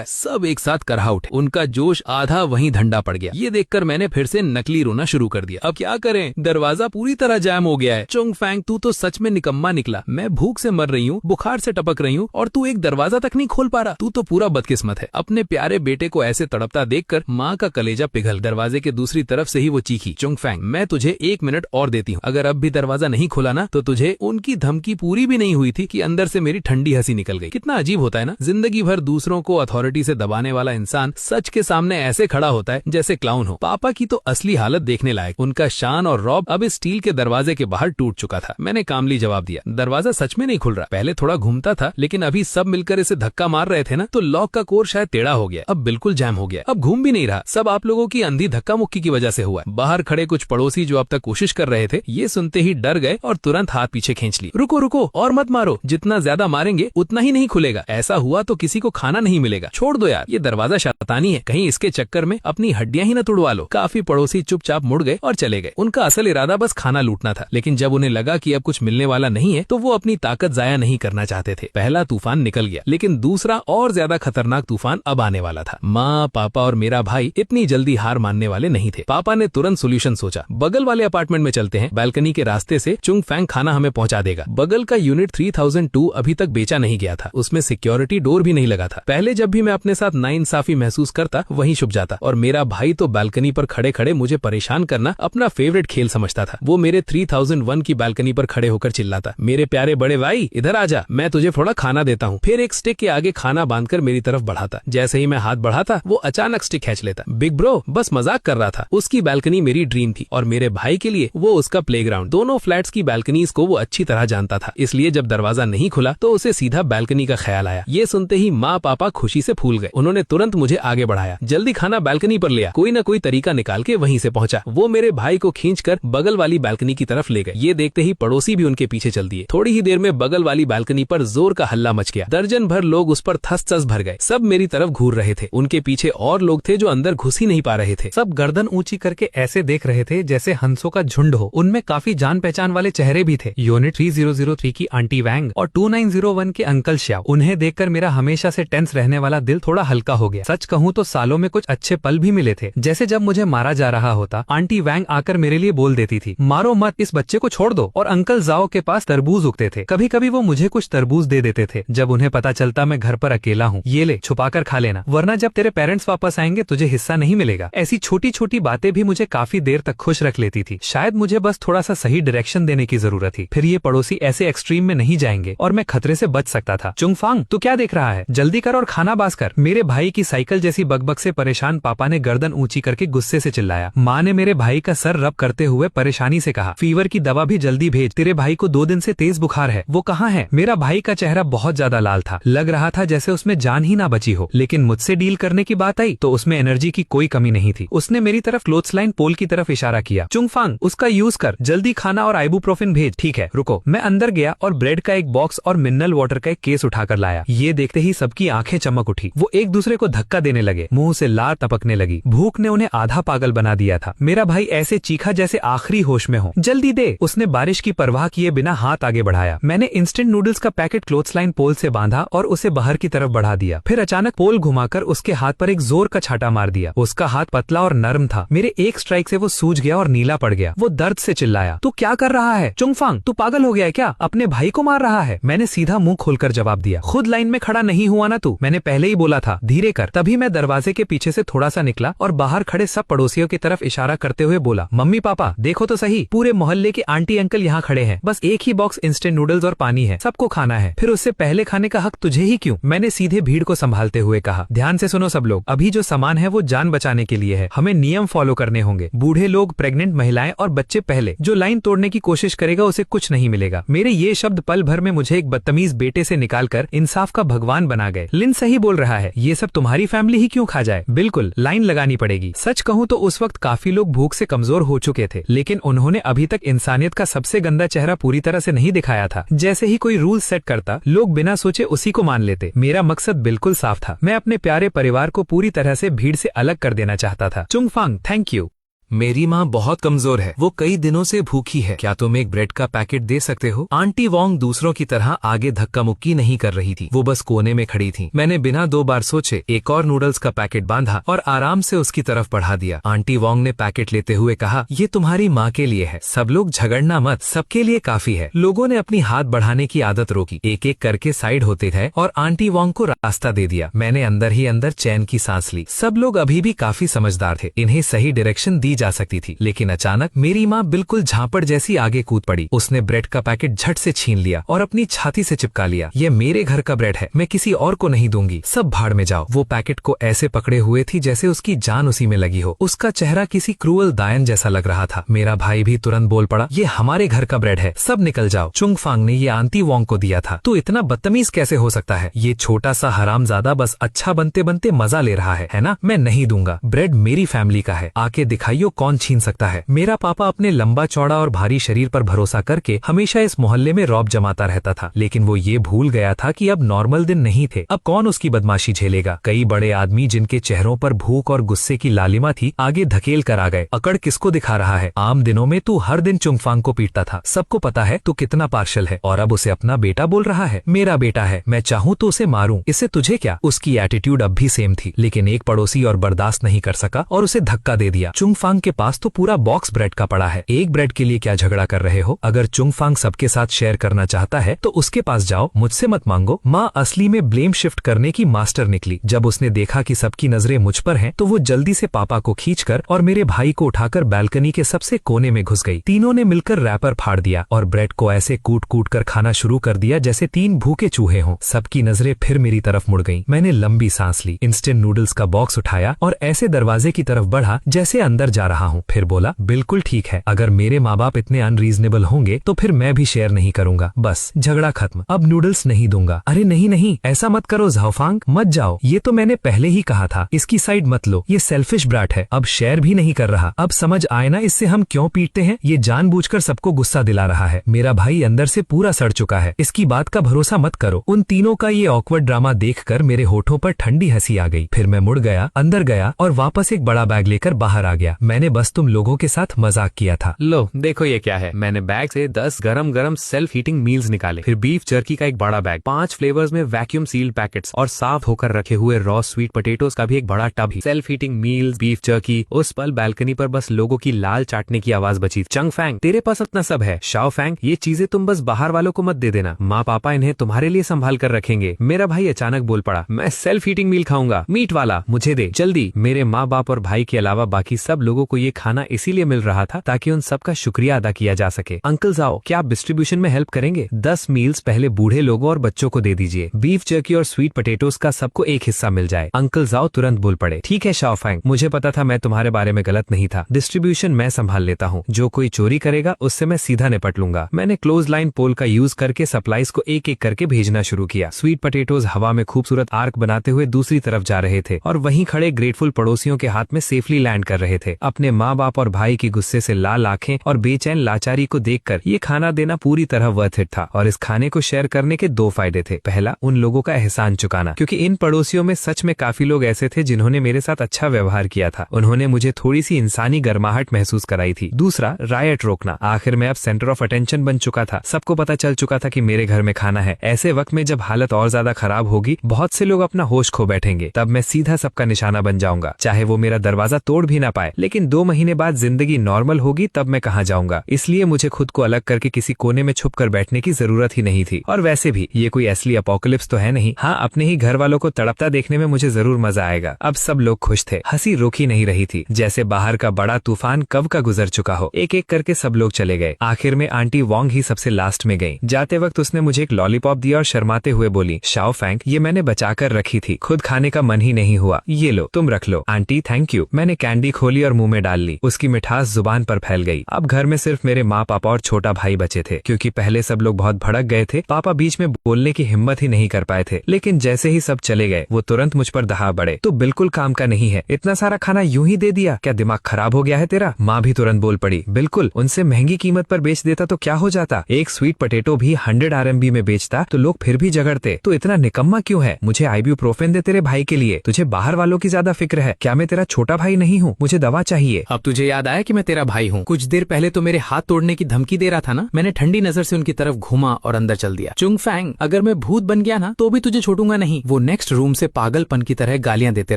है। सब एक साथ करहा उठे, उनका जोश आधा वहीं धंधा पड़ गया। ये देखकर मैंने फिर से नकली रोना शुरू कर दिया। अब क्या करें, दरवाजा पूरी तरह जैम हो गया है। चुंग फैंग, तू तो सच में निकम्मा निकला। मैं भूख से मर रही हूँ, बुखार से टपक रही हूँ और तू एक दरवाजा तक नहीं खोल पा रहा। तू तो पूरा बदकिस्मत है। अपने प्यारे बेटे को ऐसे तड़पता देखकर माँ का कलेजा पिघल। दरवाजे के दूसरी तरफ से ही वो चीखी, चुंग फैंग, मैं तुझे 1 मिनट और देती हूँ। अगर अब भी दरवाजा नहीं खोला ना तो तुझे उनकी धमकी पूरी भी नहीं हुई थी कि अंदर से मेरी ठंडी हंसी निकल गई। कितना अजीब होता है ना, जिंदगी भर दूसरों को अथॉरिटी से दबाने वाला इंसान सच के सामने ऐसे खड़ा होता है जैसे क्लाउन हो। पापा की तो असली हालत देखने लायक। उनका शान और रौब अब इस स्टील के दरवाजे के बाहर टूट चुका था। मैंने कामली जवाब दिया, दरवाजा सच में नहीं खुल रहा। पहले थोड़ा घूमता था, लेकिन अभी सब मिलकर इसे धक्का मार रहे थे ना, तो लॉक का कोर शायद टेढ़ा हो गया। अब बिल्कुल जैम हो गया, अब घूम भी नहीं रहा। सब आप लोगों की अंधी धक्का मुक्की की वजह से हुआ है। बाहर खड़े कुछ पड़ोसी जो अब तक कोशिश कर रहे थे, ये सुनते ही डर गए और तुरंत हाथ पीछे खींच ली। रुको रुको, और मत मारो, जितना ज्यादा मारेंगे उतना ही नहीं खुलेगा। ऐसा हुआ तो किसी को खाना नहीं मिलेगा। छोड़ दो यार, ये दरवाजा शैतानी है, कहीं इसके चक्कर में अपनी हड्डियां ही न तुड़वा लो। काफी पड़ोसी चुपचाप मुड़ गए और चले गए। उनका असल इरादा बस खाना लूटना था, लेकिन जब उन्हें लगा कि अब कुछ मिलने वाला नहीं है तो वो अपनी ताकत जाया नहीं करना चाहते थे। पहला तूफान निकल गया, लेकिन दूसरा और ज्यादा खतरनाक तूफान अब आने वाला था। माँ, पापा और मेरा भाई इतनी जल्दी हार मानने वाले नहीं थे। पापा ने तुरंत सोल्यूशन सोचा, बगल वाले अपार्टमेंट में चलते हैं, बालकनी के रास्ते से चुंग फैंग खाना हमें पहुंचा देगा। बगल का यूनिट 3002 अभी तक बेचा नहीं गया था, उसमें सिक्योरिटी डोर भी नहीं लगा था। पहले जब भी मैं अपने साथ नाइंसाफी महसूस करता वहीं छुप जाता, और मेरा भाई तो बालकनी पर खड़े खड़े मुझे परेशान करना अपना फेवरेट खेल समझता था। वो मेरे 3001 की बालकनी पर खड़े होकर चिल्लाता, मेरे प्यारे बड़े भाई इधर आजा, मैं तुझे थोड़ा खाना देता हूँ। फिर एक स्टिक के आगे खाना बांधकर मेरी तरफ बढ़ाता। जैसे ही मैं हाथ बढ़ाता वो अचानक स्टिक खींच लेता। बिग ब्रो बस मजाक कर रहा था। उसकी बालकनी मेरी ड्रीम थी और मेरे भाई के लिए वो उसका प्लेग्राउंड। दोनों फ्लैट्स की बालकनीज को वो अच्छी तरह जानता था, इसलिए जब दरवाजा नहीं खुला तो उसे सीधा बालकनी का ख्याल आया। ये सुनते ही माँ पापा खुशी से फूल गए। उन्होंने तुरंत मुझे आगे बढ़ाया, जल्दी खाना बालकनी पर ले आ। कोई न कोई तरीका निकाल के वहीं से पहुंचा। वो मेरे भाई को खींचकर बगल वाली बालकनी की तरफ ले गए। ये देखते ही पड़ोसी भी उनके पीछे चल दिए। थोड़ी ही देर में बगल वाली बालकनी पर जोर का हल्ला मच गया। दर्जन भर लोग उस पर थस थस भर गए। सब मेरी तरफ घूर रहे थे। उनके पीछे और लोग थे जो अंदर घुस ही नहीं पा रहे थे। सब गर्दन ऊंची करके ऐसे देख रहे थे जैसे हंसों का झुंड हो। उनमें काफी जान पहचान वाले चेहरे भी थे। यूनिट 3003 की आंटी वैंग और 2901 के अंकल श्याव। उन्हें देखकर मेरा हमेशा से टेंस रहने वाला दिल थोड़ा हल्का हो गया। सच कहूँ तो सालों में कुछ अच्छे पल भी मिले थे। जैसे जब मुझे मारा जा रहा होता, आंटी वैंग आकर मेरे लिए बोल देती थी, मारो मत, इस बच्चे को छोड़ दो। और अंकल जाओ के पास तरबूज उगते थे। कभी कभी वो मुझे कुछ तरबूज दे देते थे। जब उन्हें पता चलता मैं घर पर अकेला हूँ, ये ले छुपाकर खा लेना, वरना जब तेरे पेरेंट्स वापस आएंगे तुझे हिस्सा नहीं मिलेगा। ऐसी छोटी छोटी बातें भी मुझे काफी देर तक खुश रख लेती थी। शायद मुझे बस थोड़ा सा सही डायरेक्शन देने की जरूरत थी, फिर ये पड़ोसी ऐसे एक्सट्रीम में नहीं जाएंगे और मैं खतरे से बच सकता था। चुंगफांग, तू क्या देख रहा है? जल्दी कर और खाना बास कर। मेरे भाई की साइकिल जैसी बकबक से परेशान पापा ने गर्दन ऊंची करके गुस्से से चिल्लाया। माँ ने मेरे भाई का सर रब करते हुए परेशानी से कहा, फीवर की दवा भी जल्दी भेज, तेरे भाई को 2 दिन से तेज बुखार है। वो कहाँ है? मेरा भाई का चेहरा बहुत ज्यादा लाल था, लग रहा था जैसे उसमें जान ही ना बची हो। लेकिन मुझसे डील करने की बात आई तो उसमें एनर्जी की कोई कमी नहीं थी। उसने मेरी तरफ क्लोथ्सलाइन पोल की तरफ इशारा किया। चुंगफांग, उसका यूज कर, जल्दी खाना और आइबुप्रोफेन भेज। ठीक है, रुको। मैं अंदर गया और ब्रेड का एक बॉक्स और मिनरल वाटर का एक केस उठाकर लाया। ये देखते ही सबकी आंखें चमक उठी। वो एक दूसरे को धक्का देने लगे, मुंह से लार टपकने लगी। भूख ने उन्हें आधा पागल बना दिया था। मेरा भाई ऐसे चीखा जैसे आखिरी होश में हो। जल्दी दे। उसने बारिश की परवाह किए बिना हाथ आगे बढ़ाया। मैंने इंस्टेंट नूडल्स का पैकेट क्लोथ्सलाइन पोल से बांधा और उसे बाहर की तरफ बढ़ा दिया। फिर अचानक पोल घुमाकर उसके हाथ पर एक जोर का छाटा मार दिया। उसका हाथ पतला और नरम था। मेरे एक स्ट्राइक से वो सूज गया और नीला पड़ गया। वो दर्द से चिल्लाया, तू क्या कर रहा है? चुंगफांग, तू पागल हो गया है क्या? अपने भाई को मार रहा है। मैंने सीधा मुंह खोलकर जवाब दिया, खुद लाइन में खड़ा नहीं हुआ ना तू? मैंने पहले ही बोला था, धीरे कर। तभी मैं दरवाजे के पीछे से थोड़ा सा निकला और बाहर खड़े सब पड़ोसियों की तरफ इशारा करते हुए बोला, मम्मी पापा देखो तो सही, पूरे मोहल्ले के आंटी अंकल यहाँ खड़े हैं। बस एक ही बॉक्स इंस्टेंट नूडल्स और पानी है, सबको खाना है। फिर उससे पहले खाने का हक तुझे ही क्यों? मैंने सीधे भीड़ को संभालते हुए कहा, ध्यान से सुनो सब लोग, अभी जो सामान है वो जान बचाने के लिए है। हमें नियम फॉलो करने होंगे। बूढ़े लोग, प्रेग्नेंट महिलाएं और बच्चे पहले। जो लाइन तोड़ने की कोशिश करेगा उसे कुछ नहीं मिलेगा। मेरे ये शब्द पल भर में मुझे एक बदतमीज बेटे से निकालकर इंसाफ का भगवान बना गए। लिन सही बोल रहा है, ये सब तुम्हारी फैमिली ही क्यों खा जाए? बिल्कुल, लाइन लगानी पड़ेगी। सच कहूँ तो उस वक्त काफी लोग भूख से कमजोर हो चुके थे, लेकिन उन्होंने अभी तक इंसानियत का सबसे गंदा चेहरा पूरी तरह से नहीं दिखाया था। जैसे ही कोई रूल सेट करता, लोग बिना सोचे उसी को मान लेते। मेरा मकसद बिल्कुल साफ था, मैं अपने प्यारे परिवार को पूरी तरह से भीड़ से अलग कर देना चाहता था। चुंगफांग, थैंक यू। मेरी माँ बहुत कमजोर है, वो कई दिनों से भूखी है, क्या तुम एक ब्रेड का पैकेट दे सकते हो? आंटी वोंग दूसरों की तरह आगे धक्का मुक्की नहीं कर रही थी, वो बस कोने में खड़ी थी। मैंने बिना 2 बार सोचे एक और नूडल्स का पैकेट बांधा और आराम से उसकी तरफ बढ़ा दिया। आंटी वोंग ने पैकेट लेते हुए कहा, ये तुम्हारी माँ के लिए है, सब लोग झगड़ना मत, सबके लिए काफी है। लोगों ने अपनी हाथ बढ़ाने की आदत रोकी, एक एक करके साइड होते गए और आंटी वोंग को रास्ता दे दिया। मैंने अंदर ही अंदर चैन की सांस ली। सब लोग अभी भी काफी समझदार थे, इन्हें सही डायरेक्शन दी जा सकती थी। लेकिन अचानक मेरी माँ बिल्कुल झापड़ जैसी आगे कूद पड़ी। उसने ब्रेड का पैकेट झट से छीन लिया और अपनी छाती से चिपका लिया। ये मेरे घर का ब्रेड है, मैं किसी और को नहीं दूंगी, सब भाड़ में जाओ। वो पैकेट को ऐसे पकड़े हुए थी जैसे उसकी जान उसी में लगी हो। उसका चेहरा किसी क्रूअल दायन जैसा लग रहा था। मेरा भाई भी तुरंत बोल पड़ा, ये हमारे घर का ब्रेड है, सब निकल जाओ। चुंगफांग ने ये आंटी वोंग को दिया था, तो इतना बदतमीज कैसे हो सकता है? ये छोटा सा हरामजादा बस अच्छा बनते बनते मजा ले रहा है ना? मैं नहीं दूंगा, ब्रेड मेरी फैमिली का है, आके दिखाइयो कौन छीन सकता है। मेरा पापा अपने लंबा चौड़ा और भारी शरीर पर भरोसा करके हमेशा इस मोहल्ले में रौब जमाता रहता था, लेकिन वो ये भूल गया था कि अब नॉर्मल दिन नहीं थे। अब कौन उसकी बदमाशी झेलेगा? कई बड़े आदमी जिनके चेहरों पर भूख और गुस्से की लालिमा थी आगे धकेल कर आ गए। अकड़ किसको दिखा रहा है? आम दिनों में तू हर दिन चुंगफांग को पीटता था, सबको पता है तू कितना पार्शल है, और अब उसे अपना बेटा बोल रहा है। मेरा बेटा है, मैं चाहूँ तो उसे मारूं, इससे तुझे क्या? उसकी एटीट्यूड अब भी सेम थी, लेकिन एक पड़ोसी और बर्दाश्त नहीं कर सका और उसे धक्का दे दिया। चुंगफांग के पास तो पूरा बॉक्स ब्रेड का पड़ा है, एक ब्रेड के लिए क्या झगड़ा कर रहे हो? अगर चुंगफांग सबके साथ शेयर करना चाहता है तो उसके पास जाओ, मुझसे मत मांगो। माँ असली में ब्लेम शिफ्ट करने की मास्टर निकली। जब उसने देखा कि सबकी नजरें मुझ पर हैं, तो वो जल्दी से पापा को खींचकर और मेरे भाई को उठाकर बालकनी के सबसे कोने में घुस गई। तीनों ने मिलकर रैपर फाड़ दिया और ब्रेड को ऐसे कूट कूट कर खाना शुरू कर दिया जैसे 3 भूखे चूहे हों। सबकी नजरें फिर मेरी तरफ मुड़ गईं। मैंने लंबी सांस ली, इंस्टेंट नूडल्स का बॉक्स उठाया और ऐसे दरवाजे की तरफ बढ़ा जैसे अंदर जा रहा हूँ। फिर बोला, बिल्कुल ठीक है, अगर मेरे माँ बाप इतने अनरीजनेबल होंगे तो फिर मैं भी शेयर नहीं करूंगा। बस झगड़ा खत्म, अब नूडल्स नहीं दूंगा। अरे नहीं नहीं, ऐसा मत करो झाओफांग, मत जाओ, ये तो मैंने पहले ही कहा था, इसकी साइड मत लो, ये सेल्फिश ब्राट है, अब शेयर भी नहीं कर रहा। अब समझ आए ना इससे हम क्यों पीटते हैं? ये जानबूझकर सबको गुस्सा दिला रहा है। मेरा भाई अंदर से पूरा सड़ चुका है, इसकी बात का भरोसा मत करो। उन तीनों का ये ऑकवर्ड ड्रामा देखकर मेरे होठों पर ठंडी हंसी आ गई। फिर मैं मुड़ गया, अंदर गया और वापस एक बड़ा बैग लेकर बाहर आ गया। मैंने बस तुम लोगों के साथ मजाक किया था। लो देखो ये क्या है। मैंने बैग से 10 गरम गरम सेल्फ हीटिंग मील्स निकाले, फिर बीफ जर्की का एक बड़ा बैग, 5 फ्लेवर्स में वैक्यूम सील्ड पैकेट्स और साफ होकर रखे हुए रॉ स्वीट पोटैटोस का भी एक बड़ा टब ही। Self heating meals, beef jerky. उस पल बालकनी पर बस लोगों की लाल चाटने की आवाज बची। चंगफैंग, तेरे पास इतना सब है। शाओफैंग, ये चीजें तुम बस बाहर वालों को मत दे देना, माँ पापा इन्हें तुम्हारे लिए संभाल कर रखेंगे। मेरा भाई अचानक बोल पड़ा, मैं सेल्फ हीटिंग मील खाऊंगा, मीट वाला, मुझे दे जल्दी। मेरे माँ बाप और भाई के अलावा बाकी सब लोगों को ये खाना इसीलिए मिल रहा था ताकि उन सबका शुक्रिया अदा किया जा सके। अंकल जाओ, क्या आप डिस्ट्रीब्यूशन में हेल्प करेंगे? 10 मील्स पहले बूढ़े लोगों और बच्चों को दे दीजिए। बीफ जर्की और स्वीट पोटैटोस का सबको एक हिस्सा मिल जाए। अंकल जाओ तुरंत बोल पड़े, ठीक है शाओफैंग, मुझे पता था मैं तुम्हारे बारे में गलत नहीं था, डिस्ट्रीब्यूशन मैं संभाल लेता हूँ, जो कोई चोरी करेगा उससे मैं सीधा निपट लूंगा। मैंने क्लोज लाइन पोल का यूज करके सप्लाईज को एक एक करके भेजना शुरू किया। स्वीट पोटैटोस हवा में खूबसूरत आर्क बनाते हुए दूसरी तरफ जा रहे थे और वहीं खड़े ग्रेटफुल पड़ोसियों के हाथ में सेफली लैंड कर रहे थे। अपने माँ बाप और भाई की गुस्से से लाल आंखें और बेचैन लाचारी को देखकर ये खाना देना पूरी तरह वर्थ इट था। और इस खाने को शेयर करने के 2 फायदे थे। पहला, उन लोगों का एहसान चुकाना, क्योंकि इन पड़ोसियों में सच में काफी लोग ऐसे थे जिन्होंने मेरे साथ अच्छा व्यवहार किया था। उन्होंने मुझे थोड़ी सी इंसानी गर्माहट महसूस कराई थी। दूसरा, रायट रोकना। आखिर मैं अब सेंटर ऑफ अटेंशन बन चुका था, सबको पता चल चुका था कि मेरे घर में खाना है। ऐसे वक्त में जब हालत और ज्यादा खराब होगी, बहुत से लोग अपना होश खो बैठेंगे, तब मैं सीधा सबका निशाना बन जाऊंगा, चाहे वो मेरा दरवाजा तोड़ भी ना पाए। लेकिन 2 महीने बाद जिंदगी नॉर्मल होगी, तब मैं कहाँ जाऊंगा? इसलिए मुझे खुद को अलग करके किसी कोने में छुप कर बैठने की जरूरत ही नहीं थी। और वैसे भी ये कोई असली अपोकलिप्स तो है नहीं। हाँ, अपने ही घर वालों को तड़पता देखने में मुझे जरूर मजा आएगा। अब सब लोग खुश थे, हंसी रोकी नहीं रही थी, जैसे बाहर का बड़ा तूफान कब का गुजर चुका हो। एक एक करके सब लोग चले गए। आखिर में आंटी वोंग ही सबसे लास्ट में गई। जाते वक्त उसने मुझे एक लॉलीपॉप दिया और शर्माते हुए बोली, शाओफैंग, ये मैंने बचा कर रखी थी, खुद खाने का मन ही नहीं हुआ, ये लो तुम रख लो। Aunty thank you. मैंने कैंडी खोली और मुंह में डाल ली। उसकी मिठास जुबान पर फैल गई। अब घर में सिर्फ मेरे माँ पापा और छोटा भाई बचे थे, क्योंकि पहले सब लोग बहुत भड़क गए थे। पापा बीच में बोलने की हिम्मत ही नहीं कर पाए थे, लेकिन जैसे ही सब चले गए वो तुरंत मुझ पर दहा बढ़े, तो बिल्कुल काम का नहीं है, इतना सारा खाना यूं ही दे दिया, क्या दिमाग खराब हो गया है तेरा? माँ भी तुरंत बोल पड़ी, बिल्कुल, उनसे महंगी कीमत पर बेच देता तो क्या हो जाता? एक स्वीट पोटैटो भी 100 RMB में बेचता तो लोग फिर भी झगड़ते, तो इतना निकम्मा क्यों है? मुझे आइब्यूप्रोफेन दे तेरे भाई के लिए, तुझे बाहर वालों की ज्यादा फिक्र है क्या? मैं तेरा छोटा भाई नहीं हूँ, मुझे दवा चाहिए। चाहिए। अब तुझे याद आया कि मैं तेरा भाई हूँ। कुछ देर पहले तो मेरे हाथ तोड़ने की धमकी दे रहा था ना। मैंने ठंडी नजर से उनकी तरफ घूमा और अंदर चल दिया। चुंग फैंग, अगर मैं भूत बन गया ना तो भी तुझे छोड़ूंगा नहीं। वो नेक्स्ट रूम से पागलपन की तरह गालियां देते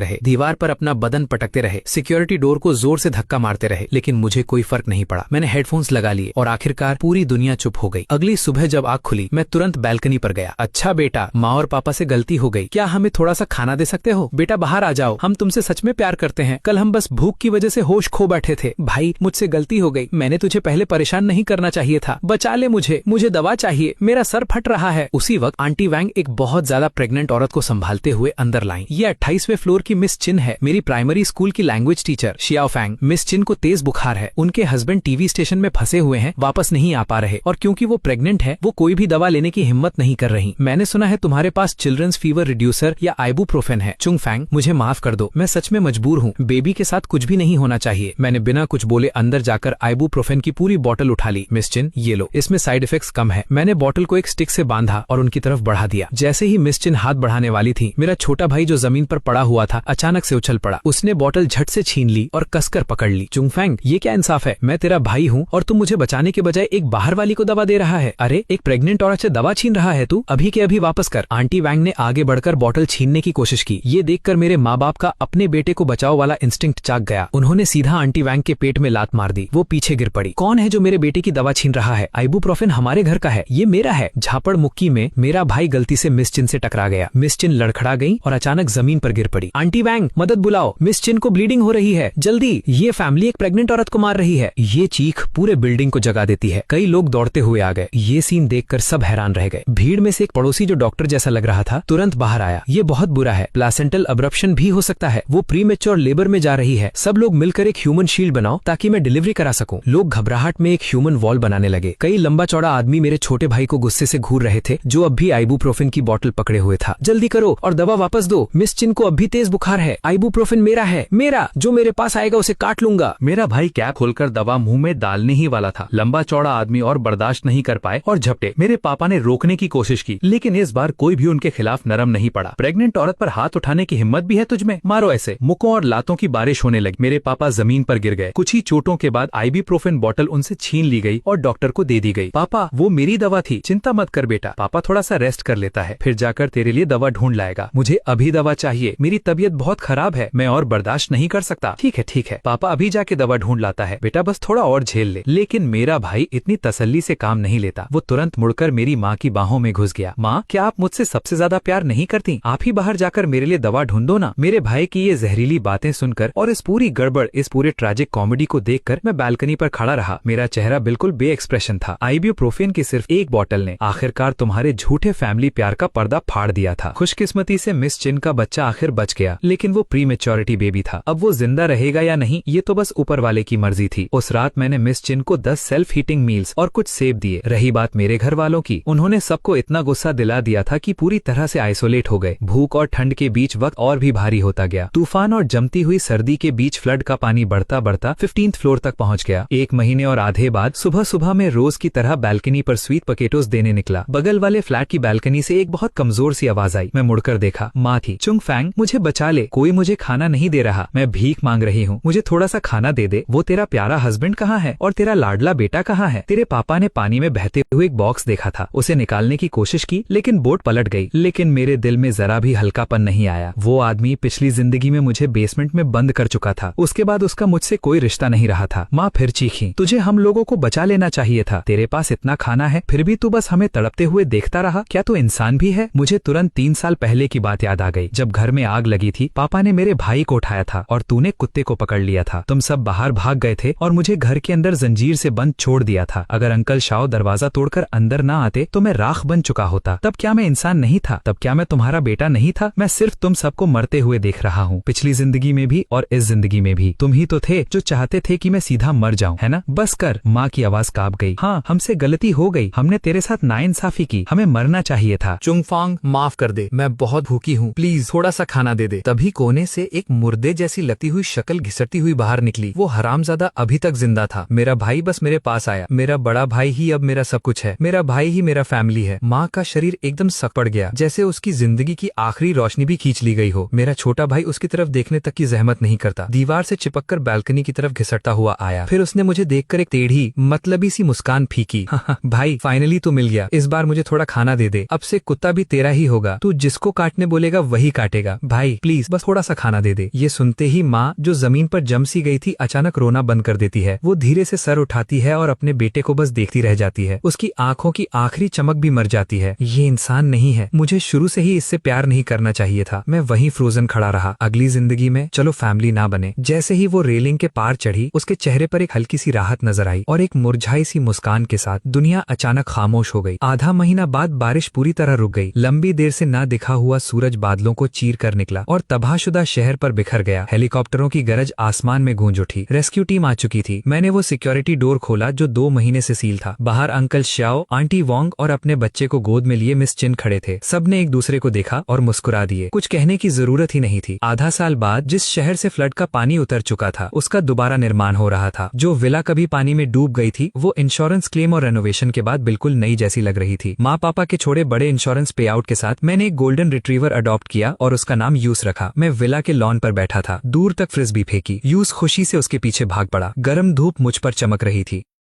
रहे, दीवार पर अपना बदन पटकते रहे, सिक्योरिटी डोर को जोर से धक्का मारते रहे, लेकिन मुझे कोई फर्क नहीं पड़ा। मैंने हेडफोन्स लगा लिए और आखिरकार पूरी दुनिया चुप हो गई। अगली सुबह जब आँख खुली मैं तुरंत बैल्कनी पर गया। अच्छा बेटा, माँ और पापा से गलती हो गई, क्या हमें थोड़ा सा खाना दे सकते हो? बेटा बाहर आ जाओ, हम तुमसे सच में प्यार करते हैं। कल हम बस भूख की वजह से होश खो बैठे थे। भाई मुझसे गलती हो गई, मैंने तुझे पहले परेशान नहीं करना चाहिए था। बचा ले मुझे दवा चाहिए, मेरा सर फट रहा है। उसी वक्त आंटी वैंग एक बहुत ज्यादा प्रेग्नेंट औरत को संभालते हुए अंदर लाई। ये 28वें फ्लोर की मिस चिन है, मेरी प्राइमरी स्कूल की language teacher Xiao Fang. Miss Chin को तेज बुखार है, उनके हस्बैंड टीवी स्टेशन में फंसे हुए हैं, वापस नहीं आ पा रहे, और क्योंकि वो प्रेग्नेंट है वो कोई भी दवा लेने की हिम्मत नहीं कर रही। मैंने सुना है तुम्हारे पास चिल्ड्रंस फीवर रिड्यूसर या आइबुप्रोफेन है। चुंग फैंग, मुझे माफ कर दो, मैं सच में मजबूर हूँ। बेबी के साथ कुछ भी नहीं होना चाहिए। मैंने बिना कुछ बोले अंदर जाकर आइबुप्रोफेन की पूरी बोतल उठा ली। मिस चिन, ये लो, इसमें साइड इफेक्ट्स कम है। मैंने बोतल को एक स्टिक से बांधा और उनकी तरफ बढ़ा दिया। जैसे ही मिस चिन हाथ बढ़ाने वाली थी, मेरा छोटा भाई जो जमीन पर पड़ा हुआ था अचानक से उछल पड़ा। उसने बोतल झट से छीन ली और कसकर पकड़ ली। चुंग फैंग, ये क्या इंसाफ है? मैं तेरा भाई हूँ और तुम मुझे बचाने के बजाय एक बाहर वाली को दवा दे रहा है। अरे, एक प्रेग्नेंट औरत से दवा छीन रहा है तू? अभी के अभी वापस कर। आंटी वैंग ने आगे बढ़कर बोतल छीनने की कोशिश की। ये देखकर मेरे माँ बाप का अपने बेटे को बचाओ वाला इंस्टिंक्ट जाग गया। उन्होंने सीधा आंटी वैंग के पेट में लात मार दी। वो पीछे गिर पड़ी। कौन है जो मेरे बेटे की दवा छीन रहा है? आइबुप्रोफेन हमारे घर का है, ये मेरा है। झापड़ मुक्की में मेरा भाई गलती से मिस चिन से टकरा गया। मिस चिन लड़खड़ा गई और अचानक जमीन पर गिर पड़ी। आंटी वैंग, मदद बुलाओ, मिस चिन को ब्लीडिंग हो रही है, जल्दी, ये फैमिली एक प्रेग्नेंट औरत को मार रही है। ये चीख पूरे बिल्डिंग को जगा देती है। कई लोग दौड़ते हुए आ गए। ये सीन देखकर सब हैरान रह गए। भीड़ में से एक पड़ोसी जो डॉक्टर जैसा लग रहा था तुरंत बाहर आया। ये बहुत बुरा है, प्लासेंटल अब्रप्शन भी हो सकता है, वो प्रीमेच्योर लेबर में जा रही है। सब लोग मिलकर एक ह्यूमन शील्ड बनाओ ताकि मैं डिलीवरी करा सकूं। लोग घबराहट में एक ह्यूमन वॉल बनाने लगे। कई लंबा चौड़ा आदमी मेरे छोटे भाई को गुस्से से घूर रहे थे, जो अब भी आइबुप्रोफेन की बोतल पकड़े हुए था। जल्दी करो और दवा वापस दो, मिस चिन को अब भी तेज बुखार है। आइबुप्रोफेन मेरा है, मेरा, जो मेरे पास आएगा उसे काट लूंगा। मेरा भाई कैप खोलकर दवा मुंह में डालने ही वाला था। लंबा चौड़ा आदमी और बर्दाश्त नहीं कर पाए और झपटे। मेरे पापा ने रोकने की कोशिश की, लेकिन इस बार कोई भी उनके खिलाफ नरम नहीं पड़ा। प्रेग्नेंट औरत पर हाथ उठाने की हिम्मत भी है तुझमें? मारो ऐसे। मुक्कों और लातों की बारिश होने लगी। मेरे पापा जमीन पर गिर गए। कुछ ही चोटों के बाद आइबुप्रोफेन बोतल उनसे छीन ली गई और डॉक्टर को दे दी गई। पापा, वो मेरी दवा थी, चिंता मत कर बेटा। पापा थोड़ा सा रेस्ट कर लेता है, फिर जाकर तेरे लिए दवा ढूंढ लाएगा। मुझे अभी दवा चाहिए, मेरी तबीयत बहुत खराब है, मैं और बर्दाश्त नहीं कर सकता। ठीक है, पापा अभी जाके दवा ढूंढ लाता है, बेटा बस थोड़ा और झेल ले। लेकिन मेरा भाई इतनी तसल्ली से काम नहीं लेता। वो तुरंत मुड़कर मेरी माँ की बाहों में घुस गया। माँ, क्या आप मुझसे सबसे ज्यादा प्यार नहीं करती? आप ही बाहर जाकर मेरे लिए दवा ढूंढो ना। मेरे भाई की ये जहरीली बातें सुनकर और इस पूरी गड़बड़, इस पूरे ट्रैजिक कॉमेडी को देखकर मैं बालकनी पर खड़ा रहा। मेरा चेहरा बिल्कुल बे एक्सप्रेशन था। आइबुप्रोफेन की सिर्फ एक बोतल ने आखिरकार तुम्हारे झूठे फैमिली प्यार का पर्दा फाड़ दिया था। खुशकिस्मती से मिस चिन का बच्चा आखिर बच गया, लेकिन वो प्रीमेच्योरिटी बेबी था। अब वो जिंदा रहेगा या नहीं, ये तो बस ऊपर वाले की मर्जी थी। उस रात मैंने मिस चिन को 10 सेल्फ हीटिंग मील्स और कुछ सेब दिए। रही बात मेरे घर वालों की, उन्होंने सबको इतना गुस्सा दिला दिया था कि पूरी तरह से आइसोलेट हो गए। भूख और ठंड के बीच वक्त और भी भारी होता गया। तूफान और जमती हुई सर्दी के बीच फ्लड का पानी बढ़ता बढ़ता 15th फ्लोर तक पहुंच गया। 1 महीने और आधे बाद सुबह सुबह मैं रोज की तरह बालकनी पर स्वीट पोटैटोस देने निकला। बगल वाले फ्लैट की बालकनी से एक बहुत कमजोर सी आवाज आई। मैं मुड़कर देखा, माँ थी। चुंग फैंग, मुझे बचा ले, कोई मुझे खाना नहीं दे रहा, मैं भीख मांग रही हूँ, मुझे थोड़ा सा खाना दे दे। वो तेरा प्यारा हस्बैंड कहाँ है और तेरा लाडला बेटा कहाँ है? तेरे पापा ने पानी में बहते हुए एक बॉक्स देखा था, उसे निकालने की कोशिश की, लेकिन बोट पलट गई। लेकिन मेरे दिल में जरा भी हल्कापन नहीं आया। वो आदमी पिछली जिंदगी में मुझे बेसमेंट में बंद कर चुका था। उसके बाद उसका मुझसे कोई रिश्ता नहीं रहा था। माँ फिर चीखी, तुझे हम लोगों को बचा लेना चाहिए था, तेरे पास इतना खाना है, फिर भी तू बस हमें तड़पते हुए देखता रहा। क्या तू इंसान भी है? मुझे तुरंत 3 साल पहले की बात याद आ गई, जब घर में आग लगी थी। पापा ने मेरे भाई को उठाया था और तूने कुत्ते को पकड़ लिया था। तुम सब बाहर भाग गए थे और मुझे घर के अंदर जंजीर से बंद छोड़ दिया था। अगर अंकल शाओ दरवाजा तोड़कर अंदर ना आते तो मैं राख बन चुका होता। तब क्या मैं इंसान नहीं था? तब क्या मैं तुम्हारा बेटा नहीं था? मैं सिर्फ तुम सबको मरते हुए देख रहा हूँ। पिछली जिंदगी में भी और इस जिंदगी में भी तुम ही तो थे जो चाहते थे कि मैं सीधा मर जाऊं, है ना? बस कर। माँ की आवाज कांप गई। हाँ, हमसे गलती हो गई, हमने तेरे साथ नाइंसाफी की, हमें मरना चाहिए था। चुंग फैंग, माफ कर दे, मैं बहुत भूखी हूँ, प्लीज थोड़ा सा खाना दे दे। तभी कोने से एक मुर्दे जैसी लगती हुई शक्ल घिसटती हुई बाहर निकली। वो हरामजादा अभी तक जिंदा था। मेरा भाई बस मेरे पास आया। मेरा बड़ा भाई ही अब मेरा सब कुछ है, मेरा भाई ही मेरा फैमिली है। माँ का शरीर एकदम सक पड़ गया, जैसे उसकी जिंदगी की आखिरी रोशनी भी खींच ली गई हो। मेरा छोटा भाई उसकी तरफ देखने तक की जहमत नहीं करता, दीवार से चिपक चिपक कर बैल्कनी की तरफ घिसटता हुआ आया। फिर उसने मुझे देखकर एक टेढ़ी मतलबी सी मुस्कान फीकी। भाई फाइनली तू मिल गया, इस बार मुझे थोड़ा खाना दे दे, अब से कुत्ता भी तेरा ही होगा, तू जिसको काटने बोलेगा वही काटेगा, भाई प्लीज बस थोड़ा सा खाना दे दे। ये सुनते ही माँ जो जमीन पर जम सी गई थी अचानक रोना बंद कर देती है। वो धीरे से सर उठाती है और अपने बेटे को बस देखती रह जाती है। उसकी आंखों की आखिरी चमक भी मर जाती है। ये इंसान नहीं है, मुझे शुरू से ही इससे प्यार नहीं करना चाहिए था। मैं वहीं फ्रोजन खड़ा रहा। अगली जिंदगी में चलो फैमिली ना बने। जैसे ही वो रेलिंग के पार चढ़ी उसके चेहरे पर एक हल्की सी राहत नजर आई और एक मुरझाई सी मुस्कान के साथ दुनिया अचानक खामोश हो गई। आधा महीना बाद बारिश पूरी तरह रुक गई। लंबी देर से ना दिखा हुआ सूरज बादलों को चीर कर निकला और तबाहशुदा शहर पर बिखर गया। हेलीकॉप्टरों की गरज आसमान में गूंज उठी। रेस्क्यू टीम आ चुकी थी। मैंने वो सिक्योरिटी डोर खोला जो 2 महीने से सील था। बाहर अंकल श्याओ, आंटी वोंग और अपने बच्चे को गोद में लिए मिस चिन खड़े थे। सबने एक दूसरे को देखा और मुस्कुरा दिए। कुछ कहने की जरूरत ही नहीं थी। आधा साल बाद जिस शहर से फ्लड का पानी उतर चुका था उसका दोबारा निर्माण हो रहा था। जो विला कभी पानी में डूब गई थी वो इंश्योरेंस क्लेम और रेनोवेशन के बाद बिल्कुल नई जैसी लग रही थी। माँ पापा के छोड़े बड़े इंश्योरेंस पे आउट के साथ मैंने एक गोल्डन रिट्रीवर अडॉप्ट किया और उसका नाम यूस रखा। मैं विला के लॉन पर बैठा था, दूर तक फ्रिस्बी फेंकी। यूस खुशी से उसके पीछे भाग पड़ा। गर्म धूप मुझ पर चमक रही थी।